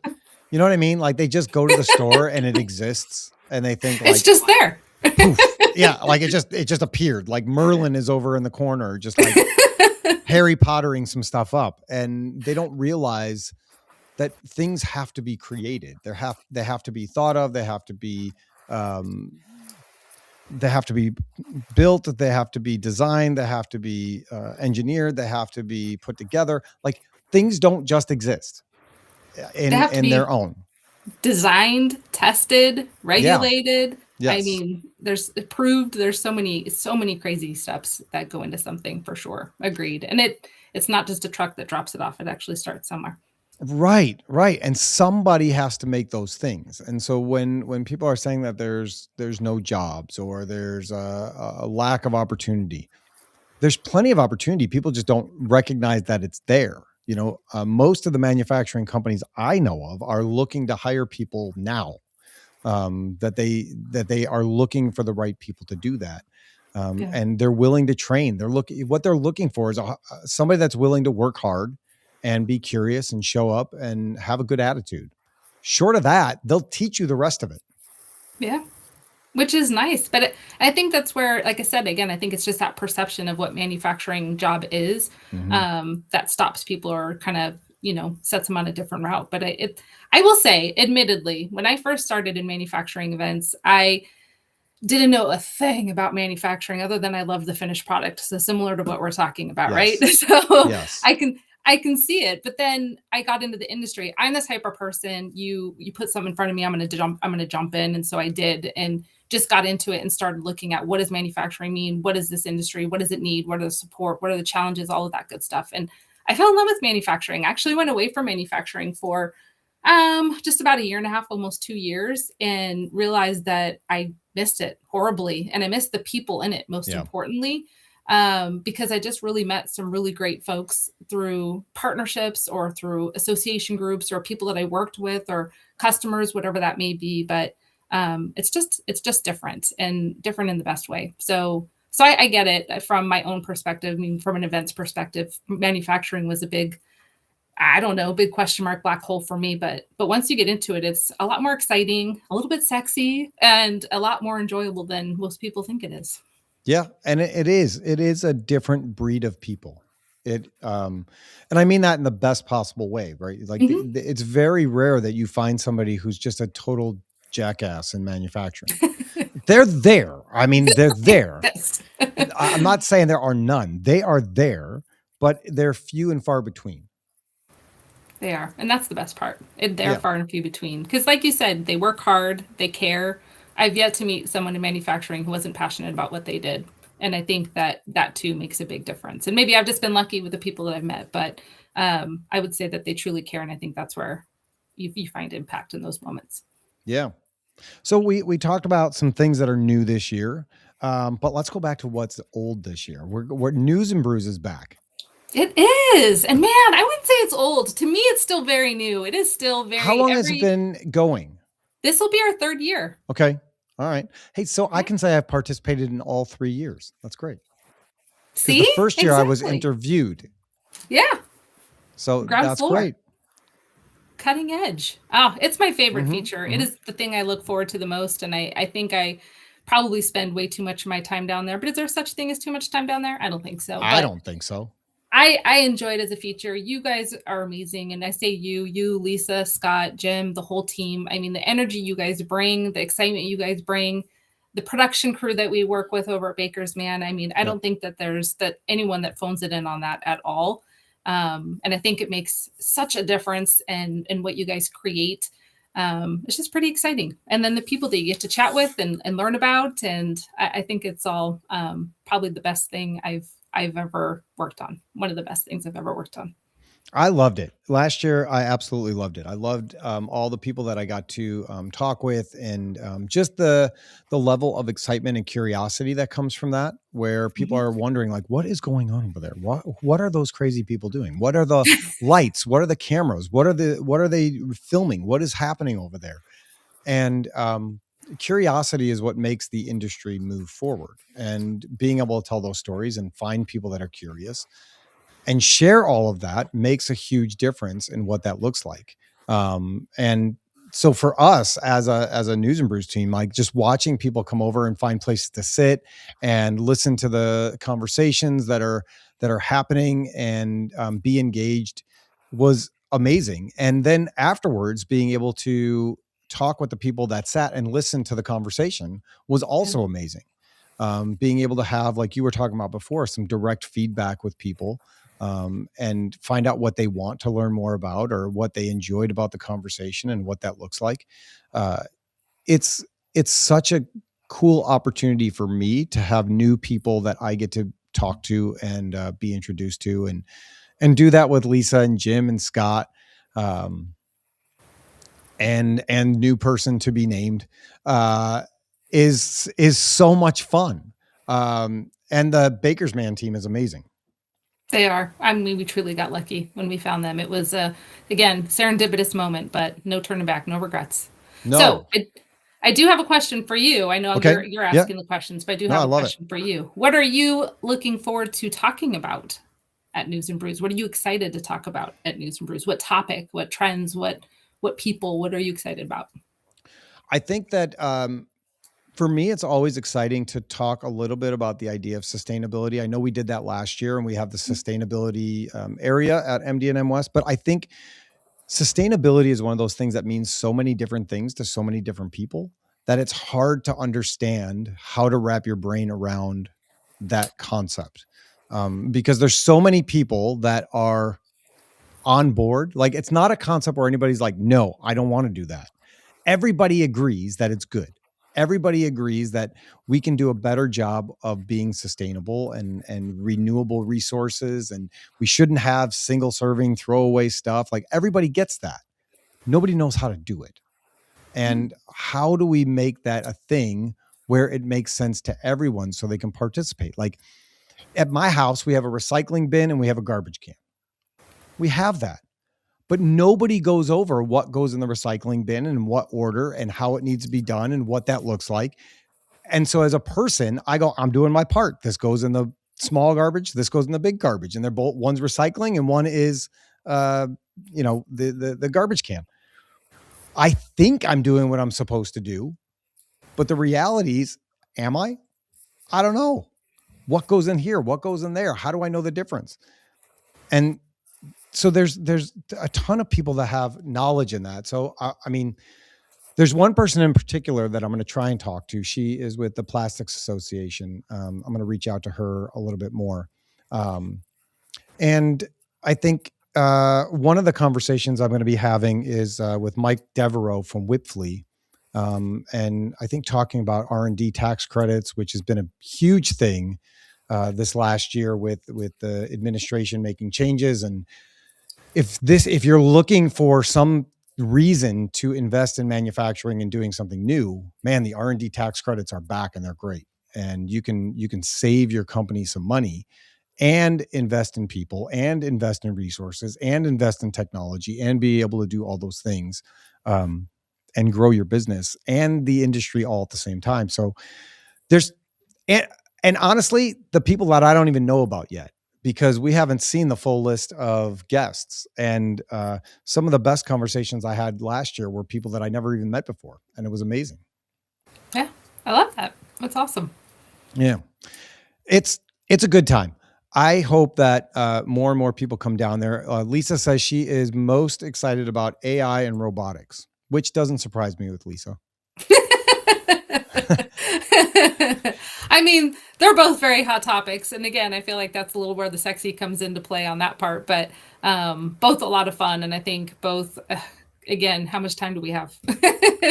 you know what I mean? Like they just go to the store and it exists, and they think like it's just there. Poof. Yeah, like it just appeared. Like Merlin is over in the corner, just like Harry Pottering some stuff up, and they don't realize that things have to be created. They have to be thought of. They have to be built. They have to be designed. They have to be engineered. They have to be put together. Like things don't just exist in their own. Designed, tested, regulated. Yeah. I Yes. mean, there's so many crazy steps that go into something for sure. Agreed. And it's not just a truck that drops it off. It actually starts somewhere. Right. And somebody has to make those things. And so when people are saying that there's no jobs or there's a lack of opportunity, there's plenty of opportunity. People just don't recognize that it's there. You know, most of the manufacturing companies I know of are looking to hire people now. That they are looking for the right people to do that. And they're willing to train. What they're looking for is somebody that's willing to work hard and be curious and show up and have a good attitude. Short of that, they'll teach you the rest of it. Yeah. Which is nice. But I think that's where, like I said, again, I think it's just that perception of what manufacturing job is that stops people or kind of, sets them on a different route. But I will say, admittedly, when I first started in manufacturing events, I didn't know a thing about manufacturing other than I loved the finished product. So similar to what we're talking about, right? So Yes. I can see it, but then I got into the industry. I'm the type of person, you put something in front of me, I'm going to jump in. And so I did, and just got into it and started looking at what does manufacturing mean? What is this industry? What does it need? What are the support? What are the challenges? All of that good stuff. And I fell in love with manufacturing. I actually went away from manufacturing for just about a year and a half, almost 2 years, and realized that I missed it horribly. And I missed the people in it, most importantly. Because I just really met some really great folks through partnerships or through association groups or people that I worked with or customers, whatever that may be. But it's just different and different in the best way. So I get it from my own perspective. I mean, from an events perspective, manufacturing was a big question mark, black hole for me. But once you get into it, it's a lot more exciting, a little bit sexy, and a lot more enjoyable than most people think it is. Yeah. And it is a different breed of people. And I mean that in the best possible way, right? Like it's very rare that you find somebody who's just a total jackass in manufacturing. They're there. I mean, they're there. I'm not saying there are none. They are there, but they're few and far between. They are. And that's the best part. They're far and few between. Because like you said, they work hard, they care. I've yet to meet someone in manufacturing who wasn't passionate about what they did. And I think that too makes a big difference. And maybe I've just been lucky with the people that I've met, but I would say that they truly care. And I think that's where you find impact in those moments. Yeah. So we talked about some things that are new this year, but let's go back to what's old this year. We're News and Brews is back. It is. And man, I wouldn't say it's old. To me, it's still very new. It is still very. How long has it been going? This will be our 3rd year. Okay. All right. Hey, so I can say I've participated in all 3 years. That's great. See? The first year I was interviewed. Yeah. So that's great. Cutting edge. Oh, it's my favorite feature. It is the thing I look forward to the most. And I think I probably spend way too much of my time down there. But is there such thing as too much time down there? I don't think so. I don't think so. I enjoy it as a feature. You guys are amazing. And I say you, Lisa, Scott, Jim, the whole team. I mean, the energy you guys bring, the excitement you guys bring, the production crew that we work with over at Baker's Man. I mean, I Yep. don't think that there's that anyone that phones it in on that at all. And I think it makes such a difference in what you guys create. It's just pretty exciting. And then the people that you get to chat with and learn about. And I think it's all probably the best thing I've ever worked on. One of the best things I've ever worked on. I loved it. Last year, I absolutely loved it. I loved all the people that I got to talk with, and just the level of excitement and curiosity that comes from that, where people Mhm. are wondering, like, what is going on over there? What are those crazy people doing? What are the lights? What are the cameras? What are they filming? What is happening over there? And curiosity is what makes the industry move forward. And being able to tell those stories and find people that are curious and share all of that makes a huge difference in what that looks like. And so for us as a News and Brews team, like just watching people come over and find places to sit and listen to the conversations that are happening and be engaged was amazing. And then afterwards, being able to talk with the people that sat and listen to the conversation was Yeah. also amazing. Being able to have, like you were talking about before, some direct feedback with people, and find out what they want to learn more about or what they enjoyed about the conversation and what that looks like. Uh, it's such a cool opportunity for me to have new people that I get to talk to and be introduced to, and do that with Lisa and Jim and Scott, um, and new person to be named, uh, is so much fun. And the Baker's Man team is amazing. They are. I mean, we truly got lucky when we found them. It was a, again, serendipitous moment, but no turning back, no regrets. So No. I do have a question for you. I know Okay. you're Yeah. asking the questions, but I do No, I have a love it. question for you. What are you looking forward to talking about at News and Brews? What are you excited to talk about at News and Brews? What topic? What trends? What people? What are you excited about? I think that for me, it's always exciting to talk a little bit about the idea of sustainability. I know we did that last year, and we have the sustainability area at MD&M West, but I think sustainability is one of those things that means so many different things to so many different people that it's hard to understand how to wrap your brain around that concept. Because there's so many people that are on board. Like, it's not a concept where anybody's like, no, I don't want to do that. Everybody agrees that it's good. Everybody agrees that we can do a better job of being sustainable and renewable resources, and we shouldn't have single serving throwaway stuff. Like, everybody gets that. Nobody knows how to do it. And how do we make that a thing where it makes sense to everyone so they can participate? Like, at my house, we have a recycling bin and we have a garbage can. We have that, but nobody goes over what goes in the recycling bin and what order and how it needs to be done and what that looks like. And so as a person, I go, I'm doing my part. This goes in the small garbage, this goes in the big garbage, and they're both, one's recycling and one is uh the garbage can. I think I'm doing what I'm supposed to do, but the reality is, am I don't know. What goes in here, what goes in there, how do I know the difference? And so there's a ton of people that have knowledge in that. So I mean, there's one person in particular that I'm going to try and talk to. She is with the Plastics Association. I'm going to reach out to her a little bit more. And I think one of the conversations I'm going to be having is with Mike Devereaux from Whipfly. And I think talking about R&D tax credits, which has been a huge thing this last year with the administration making changes. And if you're looking for some reason to invest in manufacturing and doing something new, man, the R&D tax credits are back and they're great. And you can save your company some money and invest in people and invest in resources and invest in technology and be able to do all those things, and grow your business and the industry all at the same time. So there's, and, and honestly, the people that I don't even know about yet, because we haven't seen the full list of guests. And some of the best conversations I had last year were people that I never even met before. And it was amazing. Yeah, I love that. That's awesome. Yeah. It's a good time. I hope that more and more people come down there. Lisa says she is most excited about AI and robotics, which doesn't surprise me with Lisa. I mean, they're both very hot topics, and again, I feel like that's a little where the sexy comes into play on that part. But both a lot of fun, and I think both. Again, how much time do we have?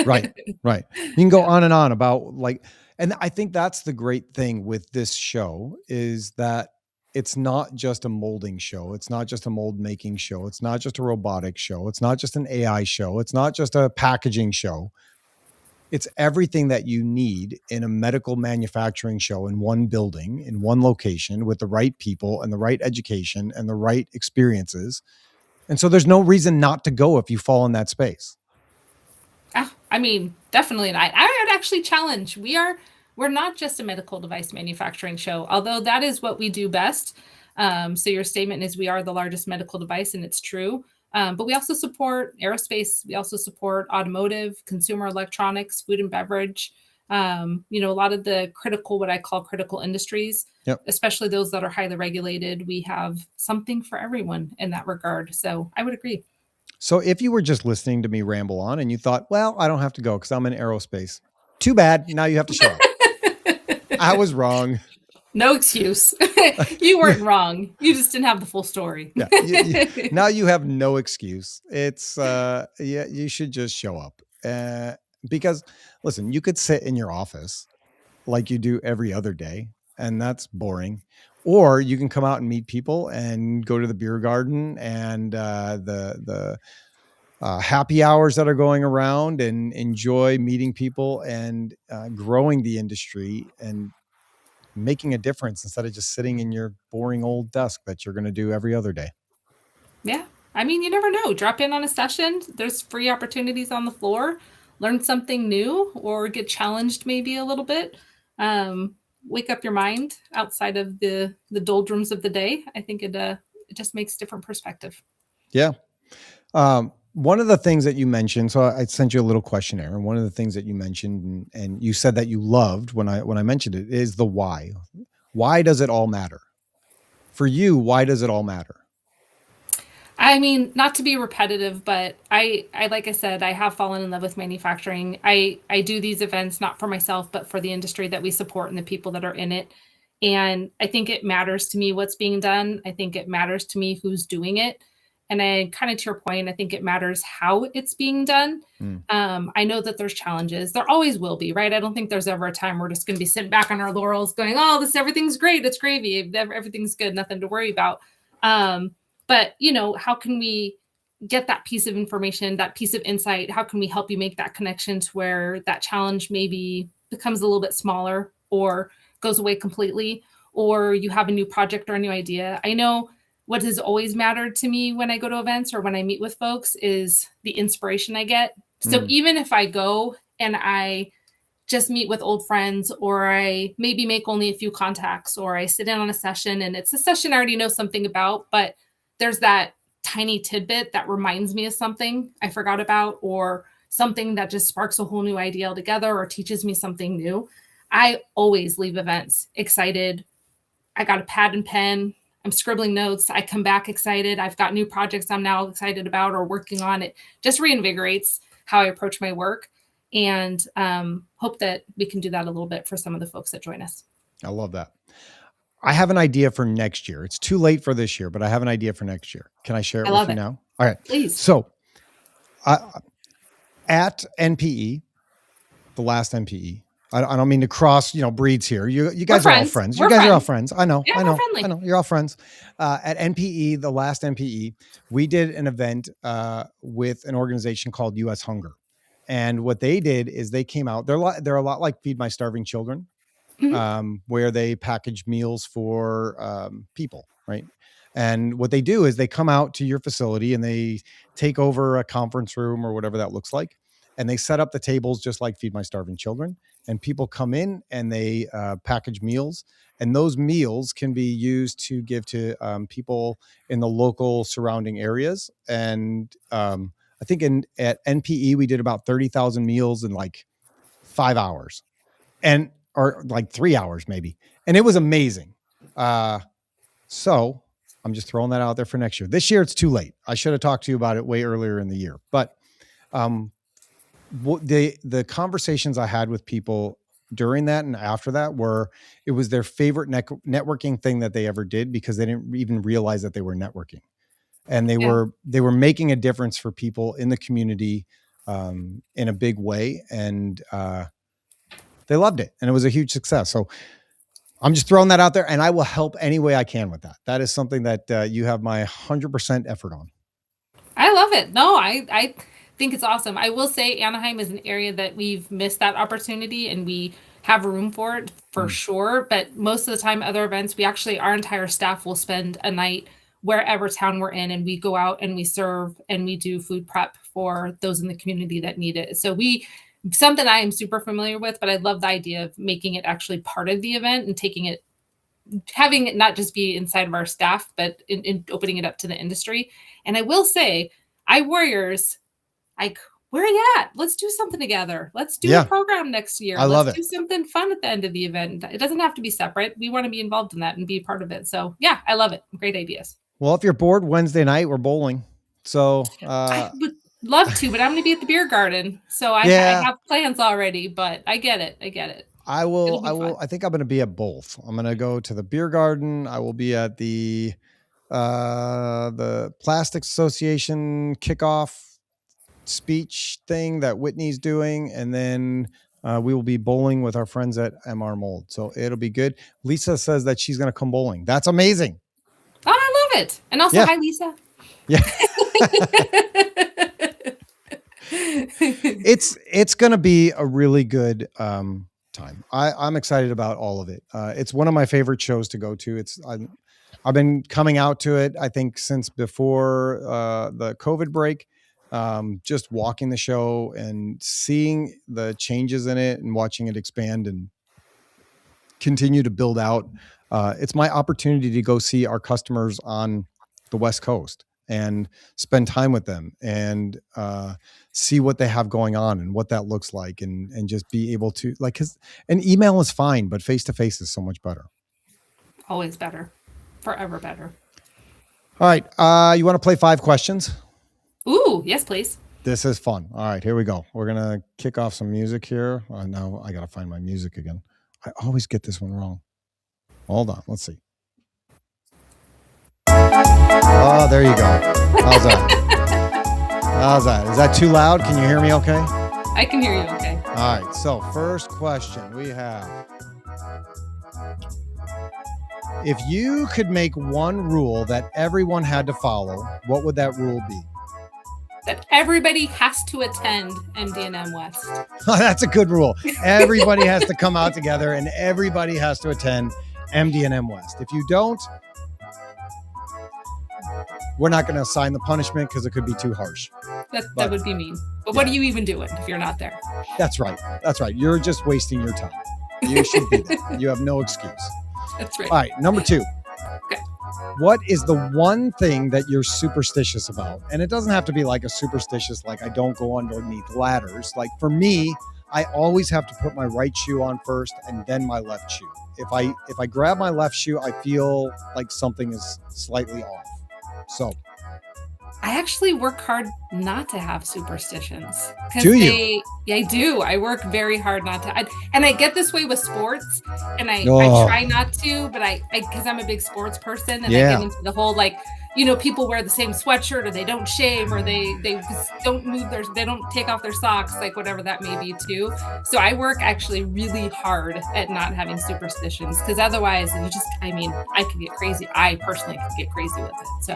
Right, right. You can go Yeah. on and on about like, and I think that's the great thing with this show is that it's not just a molding show. It's not just a mold making show. It's not just a robotics show. It's not just an AI show. It's not just a packaging show. It's everything that you need in a medical manufacturing show in one building, in one location with the right people and the right education and the right experiences. And so there's no reason not to go if you fall in that space. I mean, definitely. And I would actually challenge. We're not just a medical device manufacturing show, although that is what we do best. So your statement is we are the largest medical device, and it's true. But we also support aerospace. We also support automotive, consumer electronics, food and beverage. A lot of the critical, what I call critical industries, Yep. especially those that are highly regulated. We have something for everyone in that regard. So I would agree. So if you were just listening to me ramble on and you thought, well, I don't have to go because I'm in aerospace, too bad. Now you have to show up. I was wrong. No excuse. You weren't wrong. You just didn't have the full story. Yeah. Now you have no excuse. It's yeah, you should just show up. Because listen, you could sit in your office like you do every other day, and that's boring. Or you can come out and meet people and go to the beer garden and the happy hours that are going around and enjoy meeting people and growing the industry and making a difference instead of just sitting in your boring old desk that you're going to do every other day. Yeah. I mean, you never know. Drop in on a session. There's free opportunities on the floor. Learn something new or get challenged maybe a little bit. Wake up your mind outside of the doldrums of the day. I think it just makes different perspective. Yeah. One of the things that you mentioned, so I sent you a little questionnaire, and one of the things that you mentioned, and you said that you loved when I mentioned it, is the why. Why does it all matter? For you, why does it all matter? I mean, not to be repetitive, but I like I said, I have fallen in love with manufacturing. I do these events not for myself, but for the industry that we support and the people that are in it. And I think it matters to me what's being done. I think it matters to me who's doing it. And I kind of to your point, I think it matters how it's being done. Mm. I know that there's challenges. There always will be, right? I don't think there's ever a time we're just going to be sitting back on our laurels going, oh, everything's great. It's gravy. Everything's good. Nothing to worry about. But, how can we get that piece of information, that piece of insight? How can we help you make that connection to where that challenge maybe becomes a little bit smaller or goes away completely, or you have a new project or a new idea? I know what has always mattered to me when I go to events or when I meet with folks is the inspiration I get. So even if I go and I just meet with old friends, or I maybe make only a few contacts, or I sit in on a session and it's a session I already know something about, but there's that tiny tidbit that reminds me of something I forgot about, or something that just sparks a whole new idea altogether, or teaches me something new. I always leave events excited. I got a pad and pen. I'm scribbling notes. I come back excited. I've got new projects I'm now excited about or working on. It just reinvigorates how I approach my work, and hope that we can do that a little bit for some of the folks that join us. I love that. I have an idea for next year. It's too late for this year, but I have an idea for next year. Can I share it with you now? All right. Please. So at NPE, the last NPE, I don't mean to cross, breeds here. You guys are all friends. You guys are all friends. I know. Yeah, I know. we're friendly. I know. You're all friends. At NPE, the last NPE, we did an event with an organization called US Hunger. And what they did is they came out. They're a lot like Feed My Starving Children. Where they package meals for people, right? And what they do is they come out to your facility and they take over a conference room or whatever that looks like, and they set up the tables just like Feed My Starving Children. And people come in and they package meals, and those meals can be used to give to people in the local surrounding areas. And I think at NPE we did about 30,000 meals in like 5 hours. Or like 3 hours maybe. And it was amazing. So I'm just throwing that out there for next year. This year, it's too late. I should have talked to you about it way earlier in the year. But the conversations I had with people during that and after that it was their favorite networking thing that they ever did, because they didn't even realize that they were networking, and they Yeah. were making a difference for people in the community in a big way, and they loved it, and it was a huge success. So I'm just throwing that out there, and I will help any way I can with that. That is something that you have my 100% effort on. I love it. No, I think it's awesome. I will say Anaheim is an area that we've missed that opportunity, and we have room for it for sure. But most of the time, other events, our entire staff will spend a night wherever town we're in, and we go out and we serve and we do food prep for those in the community that need it. So something I am super familiar with, but I love the idea of making it actually part of the event and having it not just be inside of our staff, but in opening it up to the industry. And I will say, Warriors, like, where are you at? Let's do something together. Let's do a program next year. Let's do something fun at the end of the event. It doesn't have to be separate. We want to be involved in that and be part of it. So yeah, I love it. Great ideas. Well, if you're bored Wednesday night, we're bowling. So I would love to, but I'm going to be at the beer garden. So I have plans already, but I get it. I will. I think I'm going to be at both. I'm going to go to the beer garden. I will be at the Plastics Association kickoff speech thing that Whitney's doing, and then we will be bowling with our friends at MR Mold. So it'll be good. Lisa says that she's going to come bowling. That's amazing. Oh, I love it. And also, hi, Lisa. Yeah. It's going to be a really good time. I'm excited about all of it. It's one of my favorite shows to go to. I've been coming out to it, I think, since before the COVID break. Just walking the show and seeing the changes in it and watching it expand and continue to build out. It's my opportunity to go see our customers on the West Coast and spend time with them and see what they have going on and what that looks like, and just be able to, like, cause an email is fine, but face-to-face is so much better. Always better. Forever better. All right. You want to play 5 questions? Ooh, yes, please. This is fun. All right, here we go. We're going to kick off some music here. Now I got to find my music again. I always get this one wrong. Hold on. Let's see. Oh, there you go. How's that? Is that too loud? Can you hear me okay? I can hear you okay. All right. So first question we have. If you could make one rule that everyone had to follow, what would that rule be? That everybody has to attend MD&M West. Oh, that's a good rule. Everybody has to come out together and everybody has to attend MD&M West. If you don't, we're not going to assign the punishment because it could be too harsh. That would be mean. But what are you even doing if you're not there? That's right. You're just wasting your time. You should be there. You have no excuse. That's right. All right. Number 2. Okay. What is the one thing that you're superstitious about? And it doesn't have to be like a superstitious, like I don't go underneath ladders. Like for me, I always have to put my right shoe on first and then my left shoe. If I grab my left shoe, I feel like something is slightly off. So I actually work hard not to have superstitions. Do you? Yeah, I do. I work very hard not to. And I get this way with sports, and I try not to, but because I'm a big sports person, and I get into the whole, like, people wear the same sweatshirt, or they don't shave, or they just don't they don't take off their socks, like whatever that may be too. So I work actually really hard at not having superstitions, because otherwise I could get crazy. I personally could get crazy with it. So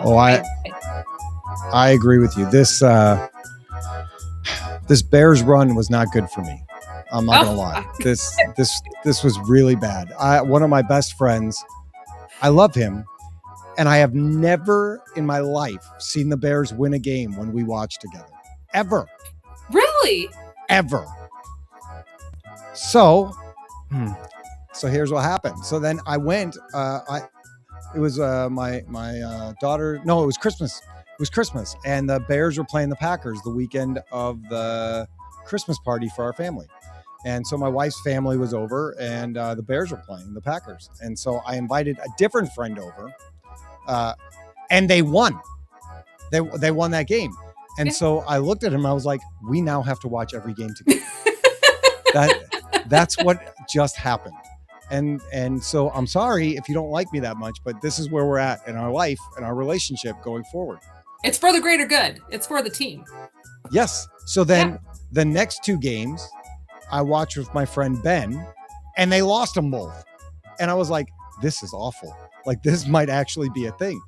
I agree with you. This Bears run was not good for me. I'm not gonna lie. This was really bad. One of my best friends, I love him, and I have never in my life seen the Bears win a game when we watch together. Ever. Really? Ever. So here's what happened. So then I went. It was my daughter. No, it was Christmas. It was Christmas, and the Bears were playing the Packers the weekend of the Christmas party for our family. And so my wife's family was over, and the Bears were playing the Packers. And so I invited a different friend over, and they won. They won that game. And so I looked at him. I was like, we now have to watch every game together. That's what just happened. And so I'm sorry if you don't like me that much, but this is where we're at in our life and our relationship going forward. It's for the greater good. It's for the team. Yes. So then the next 2 games I watched with my friend Ben, and they lost them both. And I was like, this is awful. Like, this might actually be a thing.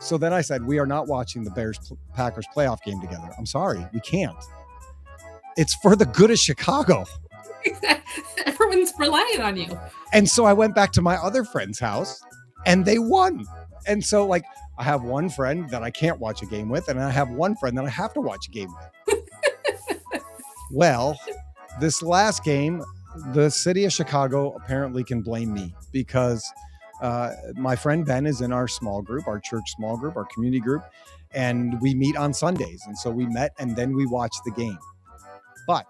So then I said, we are not watching the Bears-Packers playoff game together. I'm sorry, we can't. It's for the good of Chicago. Everyone's relying on you. And so I went back to my other friend's house, and they won. And so, like, I have one friend that I can't watch a game with, and I have one friend that I have to watch a game with. Well, this last game, the city of Chicago apparently can blame me because my friend Ben is in our small group, our church small group, our community group, and we meet on Sundays. And so we met, and then we watched the game. But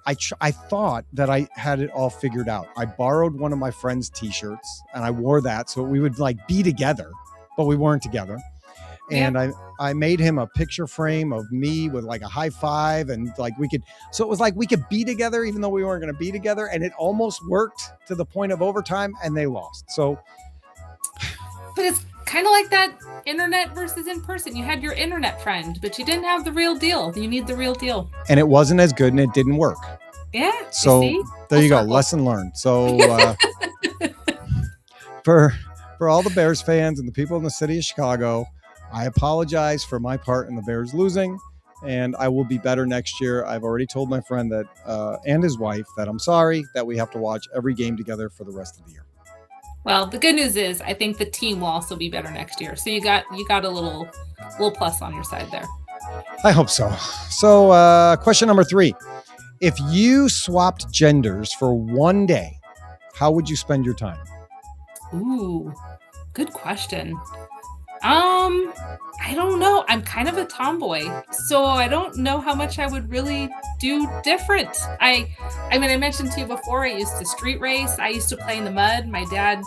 I thought that I had it all figured out. I borrowed one of my friend's t-shirts, and I wore that so we would like be together, but we weren't together. And I made him a picture frame of me with like a high five, and like so it was like we could be together even though we weren't going to be together. And it almost worked to the point of overtime, and they lost. So, but it's kind of like that internet versus in person. You had your internet friend, but you didn't have the real deal. You need the real deal. And it wasn't as good, and it didn't work. Yeah. So there you go. Lesson learned. So for all the Bears fans and the people in the city of Chicago, I apologize for my part in the Bears losing, and I will be better next year. I've already told my friend that and his wife that I'm sorry that we have to watch every game together for the rest of the year. Well, the good news is I think the team will also be better next year. So you got a little plus on your side there. I hope so. So question number 3. If you swapped genders for one day, how would you spend your time? Ooh, good question. I don't know. I'm kind of a tomboy, so I don't know how much I would really do different. I mean, I mentioned to you before, I used to street race. I used to play in the mud. My dad,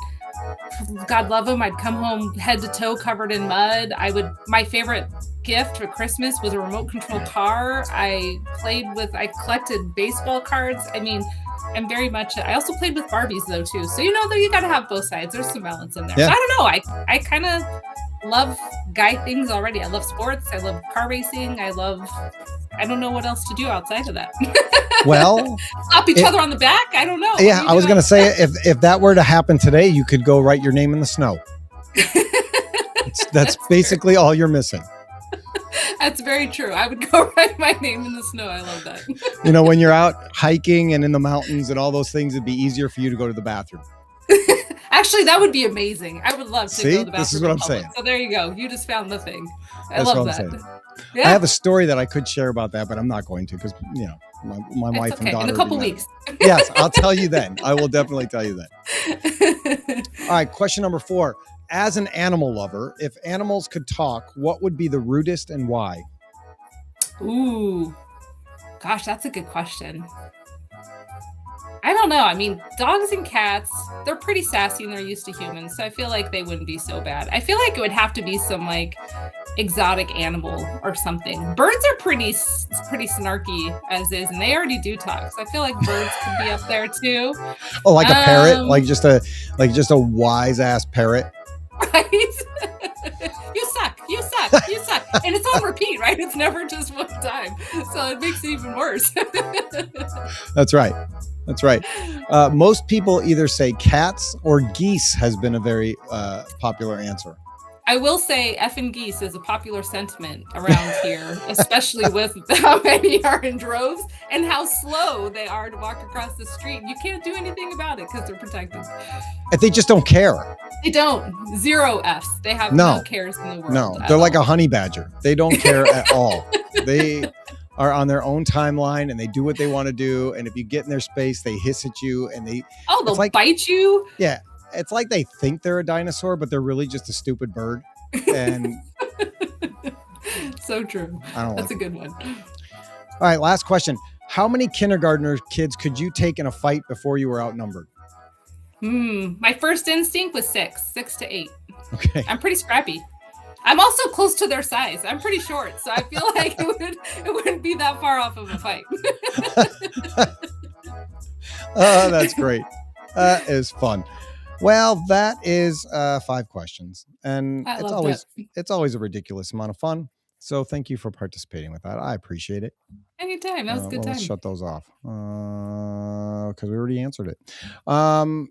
God love him, I'd come home head to toe covered in mud. My favorite gift for Christmas was a remote control car. I collected baseball cards. I mean, I'm very much, I also played with Barbies though too. So, you got to have both sides. There's some balance in there. Yeah. So I don't know. I kind of love guy things already. I love sports. I love car racing. I don't know what else to do outside of that. Well, slap each other on the back. I don't know. Yeah, I was going to say, if that were to happen today, you could go write your name in the snow. That's basically all you're missing. That's very true. I would go write my name in the snow. I love that. When you're out hiking and in the mountains and all those things, it'd be easier for you to go to the bathroom. Actually, that would be amazing. I would love to go to the bathroom. This is what I'm saying. So there you go. You just found the thing. That's love what I'm that. saying. Yeah. I have a story that I could share about that, but I'm not going to because, my wife and daughter. In a couple weeks. Yes, I'll tell you then. I will definitely tell you then. All right, question number 4. As an animal lover, if animals could talk, what would be the rudest and why? Ooh, gosh, that's a good question. I don't know. I mean, dogs and cats, they're pretty sassy and they're used to humans. So I feel like they wouldn't be so bad. I feel like it would have to be some like exotic animal or something. Birds are pretty snarky as is, and they already do talk. So I feel like birds could be up there too. Oh, like a parrot, like just a wise ass parrot. Right? You suck. And it's on repeat, right? It's never just one time. So it makes it even worse. That's right. Most people either say cats or geese has been a very popular answer. I will say effing geese is a popular sentiment around here, especially with how many are in droves and how slow they are to walk across the street. You can't do anything about it because they're protected. And they just don't care. They don't. 0 Fs. They have no cares in the world. No, they're like a honey badger. They don't care at all. They are on their own timeline and they do what they want to do. And if you get in their space, they hiss at you and they'll bite you. Yeah. It's like they think they're a dinosaur, but they're really just a stupid bird. And so true. That's a good one. All right, last question. How many kindergartner kids could you take in a fight before you were outnumbered? My first instinct was 6 to 8. Okay. I'm pretty scrappy. I'm also close to their size. I'm pretty short, so I feel like it wouldn't be that far off of a fight. That's great. That is fun. Well, that is 5 questions, and I loved it. it's always a ridiculous amount of fun. So thank you for participating with that. I appreciate it. Anytime. That was a good Well, let's time. shut those off because we already answered it. All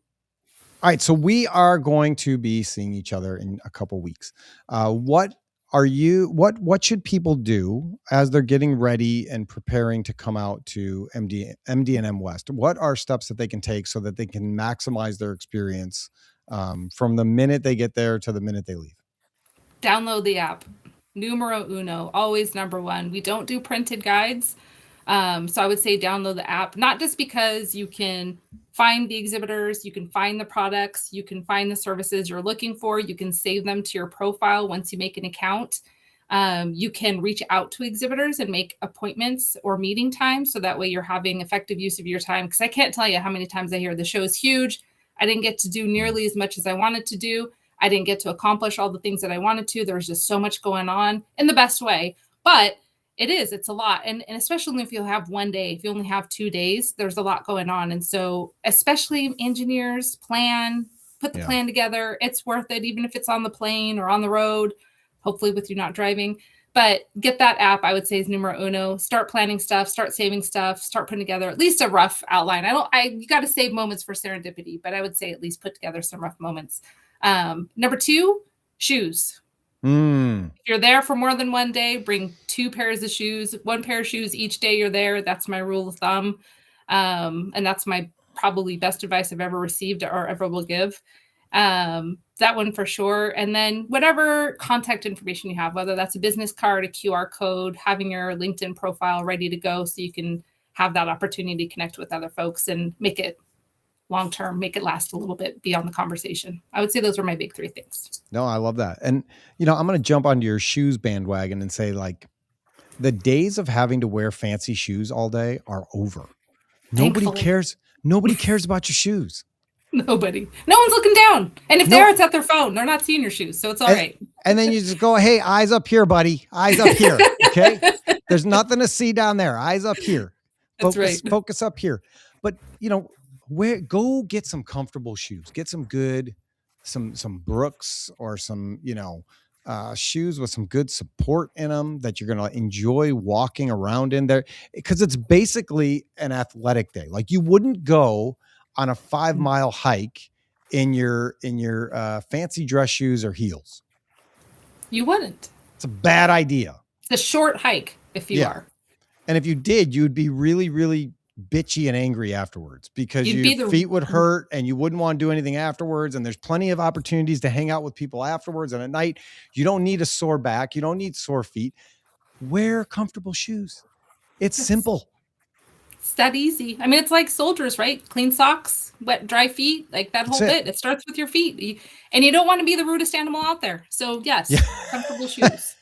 right, so we are going to be seeing each other in a couple weeks. What are you? What should people do as they're getting ready and preparing to come out to MD&M West? What are steps that they can take so that they can maximize their experience from the minute they get there to the minute they leave? Download the app. Numero uno, always number one. We don't do printed guides. So I would say download the app, not just because you can find the exhibitors, you can find the products, you can find the services you're looking for, you can save them to your profile once you make an account. You can reach out to exhibitors and make appointments or meeting times. So that way you're having effective use of your time. Because I can't tell you how many times I hear the show is huge. I didn't get to do nearly as much as I wanted to do. I didn't get to accomplish all the things that I wanted to. There was just so much going on in the best way. But it's a lot. And especially if you have one day, if you only have 2 days, there's a lot going on. And so especially engineers put the plan together. It's worth it, even if it's on the plane or on the road, hopefully with you not driving. But get that app, I would say, is numero uno. Start planning stuff, start saving stuff, start putting together at least a rough outline. You got to save moments for serendipity, but I would say at least put together some rough moments. Number 2, shoes. If you're there for more than one day, bring 2 pairs of shoes, 1 pair of shoes each day you're there. That's my rule of thumb. And that's my probably best advice I've ever received or ever will give. That one for sure. And then whatever contact information you have, whether that's a business card, a QR code, having your LinkedIn profile ready to go so you can have that opportunity to connect with other folks and make it long-term, make it last a little bit beyond the conversation. I would say those are my big 3 things. No, I love that. And, I'm going to jump onto your shoes bandwagon and say, like, the days of having to wear fancy shoes all day are over. Nobody cares. Nobody cares about your shoes. Nobody. No one's looking down. And if they're, it's at their phone. They're not seeing your shoes. So it's all right. And then you just go, hey, eyes up here, buddy. Eyes up here. Okay. There's nothing to see down there. Eyes up here. Focus up here. But, go get some comfortable shoes. Get some good, some Brooks or some, shoes with some good support in them that you're going to enjoy walking around in there, because it's basically an athletic day. Like, you wouldn't go on a 5-mile hike in your fancy dress shoes or heels. You wouldn't. It's a bad idea. It's a short hike if you are. And if you did, you'd be really, really bitchy and angry afterwards, because your feet would hurt and you wouldn't want to do anything afterwards. And there's plenty of opportunities to hang out with people afterwards. And at night, you don't need a sore back. You don't need sore feet. Wear comfortable shoes. It's simple. It's that easy. I mean, it's like soldiers, right? Clean socks, wet, dry feet, like that whole bit. It starts with your feet. And you don't want to be the rudest animal out there. So yes, comfortable shoes.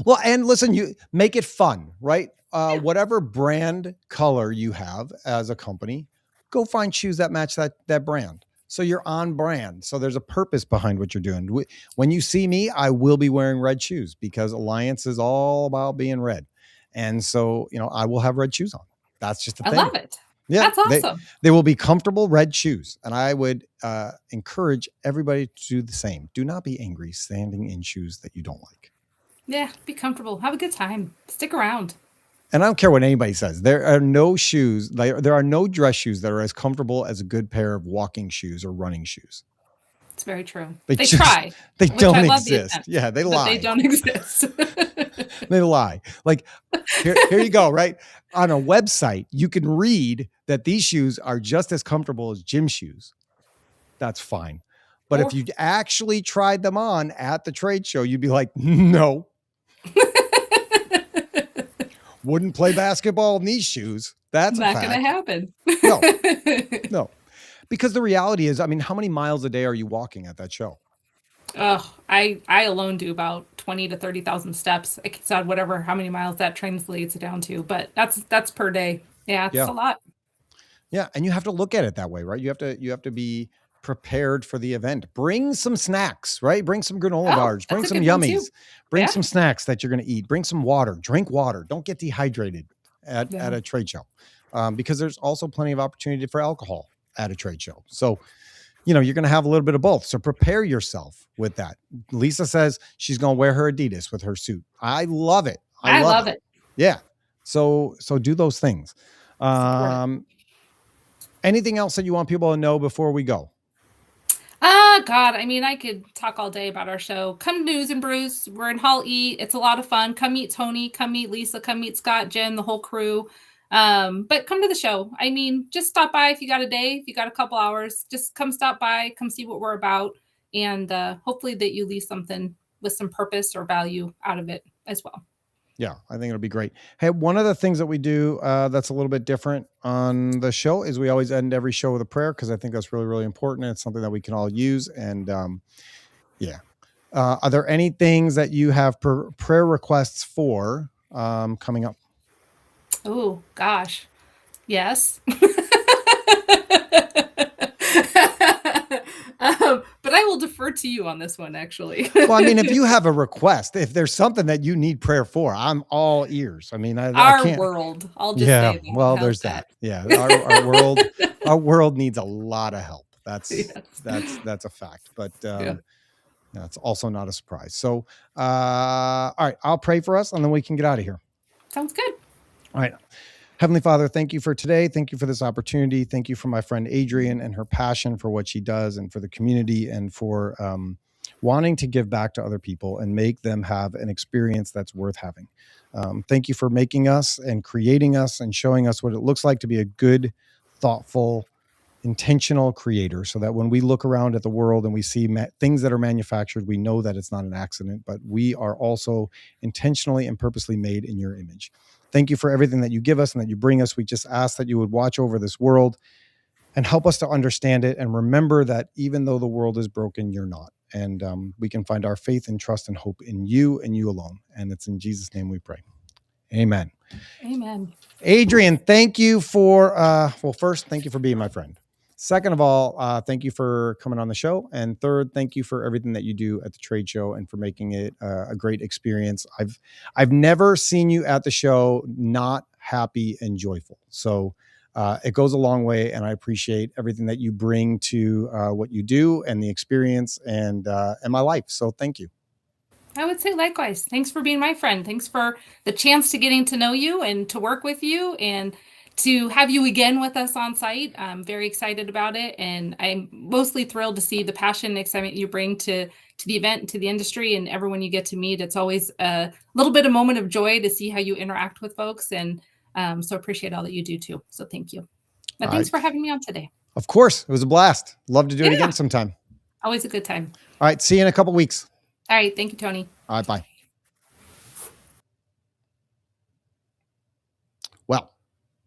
Well, and listen, you make it fun, right? Whatever brand color you have as a company, go find shoes that match that brand. So you're on brand. So there's a purpose behind what you're doing. When you see me, I will be wearing red shoes, because Alliance is all about being red. And so, I will have red shoes on. That's just the thing. I love it. Yeah, that's awesome. They will be comfortable red shoes. And I would encourage everybody to do the same. Do not be angry standing in shoes that you don't like. Yeah, be comfortable. Have a good time. Stick around. And I don't care what anybody says. There are no shoes, there are no dress shoes that are as comfortable as a good pair of walking shoes or running shoes. It's very true. They try. They don't exist. Yeah, they lie. They don't exist. They lie. Like, here you go, right? On a website, you can read that these shoes are just as comfortable as gym shoes. That's fine. But if you actually tried them on at the trade show, you'd be like, no. Wouldn't play basketball in these shoes. That's not going to happen. No. Because the reality is, I mean, how many miles a day are you walking at that show? Oh, I alone do about 20 to 30,000 steps. I can decide how many miles that translates down to, but that's per day. Yeah, it's a lot. Yeah, and you have to look at it that way, right? You have to be prepared for the event. Bring some snacks, right? Bring some granola bars. Bring some yummies. Bring some snacks that you're going to eat. Bring some water. Drink water. Don't get dehydrated at a trade show. because there's also plenty of opportunity for alcohol at a trade show. So, you're going to have a little bit of both. So prepare yourself with that. Lisa says she's going to wear her Adidas with her suit. I love it. I I love love it. it. Yeah. So do those things. Support it. Anything else that you want people to know before we go? God, I mean, I could talk all day about our show. Come to News and Brews. We're in Hall E. It's a lot of fun. Come meet Tony. Come meet Lisa. Come meet Scott, Jen, the whole crew. But come to the show. I mean, just stop by if you got a day, if you got a couple hours. Just come stop by, come see what we're about, and hopefully that you leave something with some purpose or value out of it as well. Yeah, I think it'll be great. Hey, one of the things that we do that's a little bit different on the show is we always end every show with a prayer, because I think that's really, really important. It's something that we can all use. And yeah. Are there any things that you have prayer requests for coming up? Oh, gosh. Yes. But I will defer to you on this one, actually. Well, I mean, if you have a request, if there's something that you need prayer for, I'm all ears. I mean, I can't. World. I'll just Yeah, say that. well, there's that. Yeah, our world needs a lot of help. That's a fact. But that's also not a surprise. So, all right, I'll pray for us, and then we can get out of here. Sounds good. All right. Heavenly Father, thank you for today. Thank you for this opportunity. Thank you for my friend Adrienne and her passion for what she does, and for the community, and for wanting to give back to other people and make them have an experience that's worth having. Thank you for making us and creating us and showing us what it looks like to be a good, thoughtful, intentional creator, so that when we look around at the world and we see things that are manufactured, we know that it's not an accident, but we are also intentionally and purposely made in your image. Thank you for everything that you give us and that you bring us. We just ask that you would watch over this world and help us to understand it, and remember that even though the world is broken, you're not. And we can find our faith and trust and hope in you and you alone. And it's in Jesus' name we pray. Amen. Amen. Adrienne, thank you for, first, thank you for being my friend. Second of all, thank you for coming on the show. And third, thank you for everything that you do at the trade show and for making it a great experience. I've never seen you at the show not happy and joyful. So it goes a long way, and I appreciate everything that you bring to what you do and the experience and my life. So thank you. I would say likewise. Thanks for being my friend. Thanks for the chance to getting to know you and to work with you, and to have you again with us on site. I'm very excited about it, and I'm mostly thrilled to see the passion and excitement you bring to the event and to the industry and everyone you get to meet. It's always a little bit of moment of joy to see how you interact with folks, and so appreciate all that you do too. So thank you. But thanks for having me on today. Of course, it was a blast. Love to do it again sometime. Always a good time. All right, see you in a couple weeks. All right, thank you, Tony. All right, bye. Well,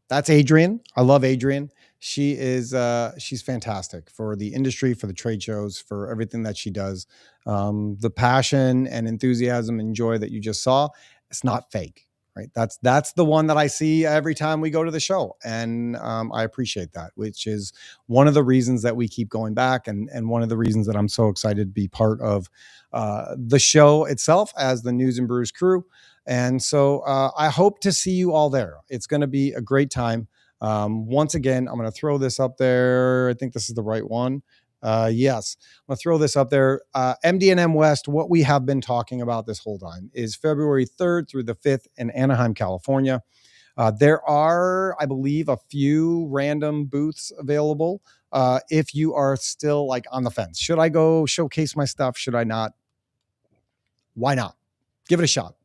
that's Adrienne. I love Adrienne. She is she's fantastic for the industry, for the trade shows, for everything that she does. The passion and enthusiasm and joy that you just saw, it's not fake, right? That's the one that I see every time we go to the show. And I appreciate that, which is one of the reasons that we keep going back, and one of the reasons that I'm so excited to be part of the show itself as the News and Brews crew. And so I hope to see you all there. It's going to be a great time. Once again, I'm going to throw this up there. I think this is the right one. Yes, I'm going to throw this up there. MD&M West, what we have been talking about this whole time, is February 3rd through the 5th in Anaheim, California. There are, I believe, a few random booths available. If you are still like on the fence, should I go showcase my stuff? Should I not? Why not? Give it a shot.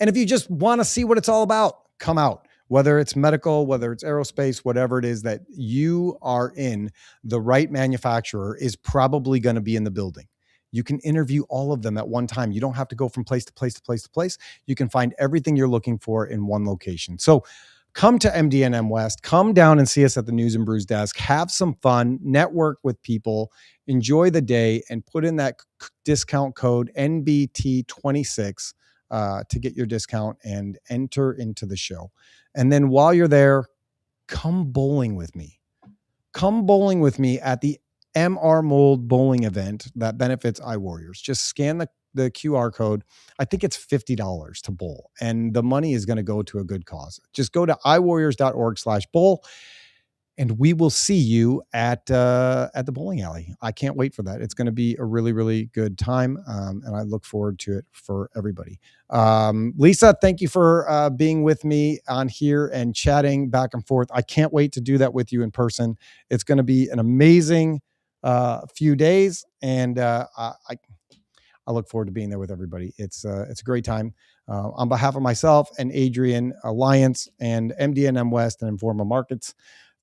And if you just want to see what it's all about, come out. Whether it's medical, whether it's aerospace, whatever it is that you are in, the right manufacturer is probably going to be in the building. You can interview all of them at one time. You don't have to go from place to place to place to place. You can find everything you're looking for in one location. So come to MD&M West, come down and see us at the News and Brews desk, have some fun, network with people, enjoy the day, and put in that discount code NBT26 to get your discount and enter into the show. And then while you're there, come bowling with me. Come bowling with me at the MR Mold bowling event that benefits iWarriors. Just scan the the QR code. I think it's $50 to bowl, and the money is going to go to a good cause. Just go to iwarriors.org/bowl, and we will see you at the bowling alley. I can't wait for that. It's going to be a really, really good time, and I look forward to it for everybody. Lisa, thank you for being with me on here and chatting back and forth. I can't wait to do that with you in person. It's going to be an amazing few days, and I look forward to being there with everybody. It's a great time. On behalf of myself and Adrienne, Alliance, and MD&M West and Informa Markets,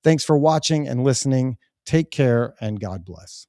thanks for watching and listening. Take care, and God bless.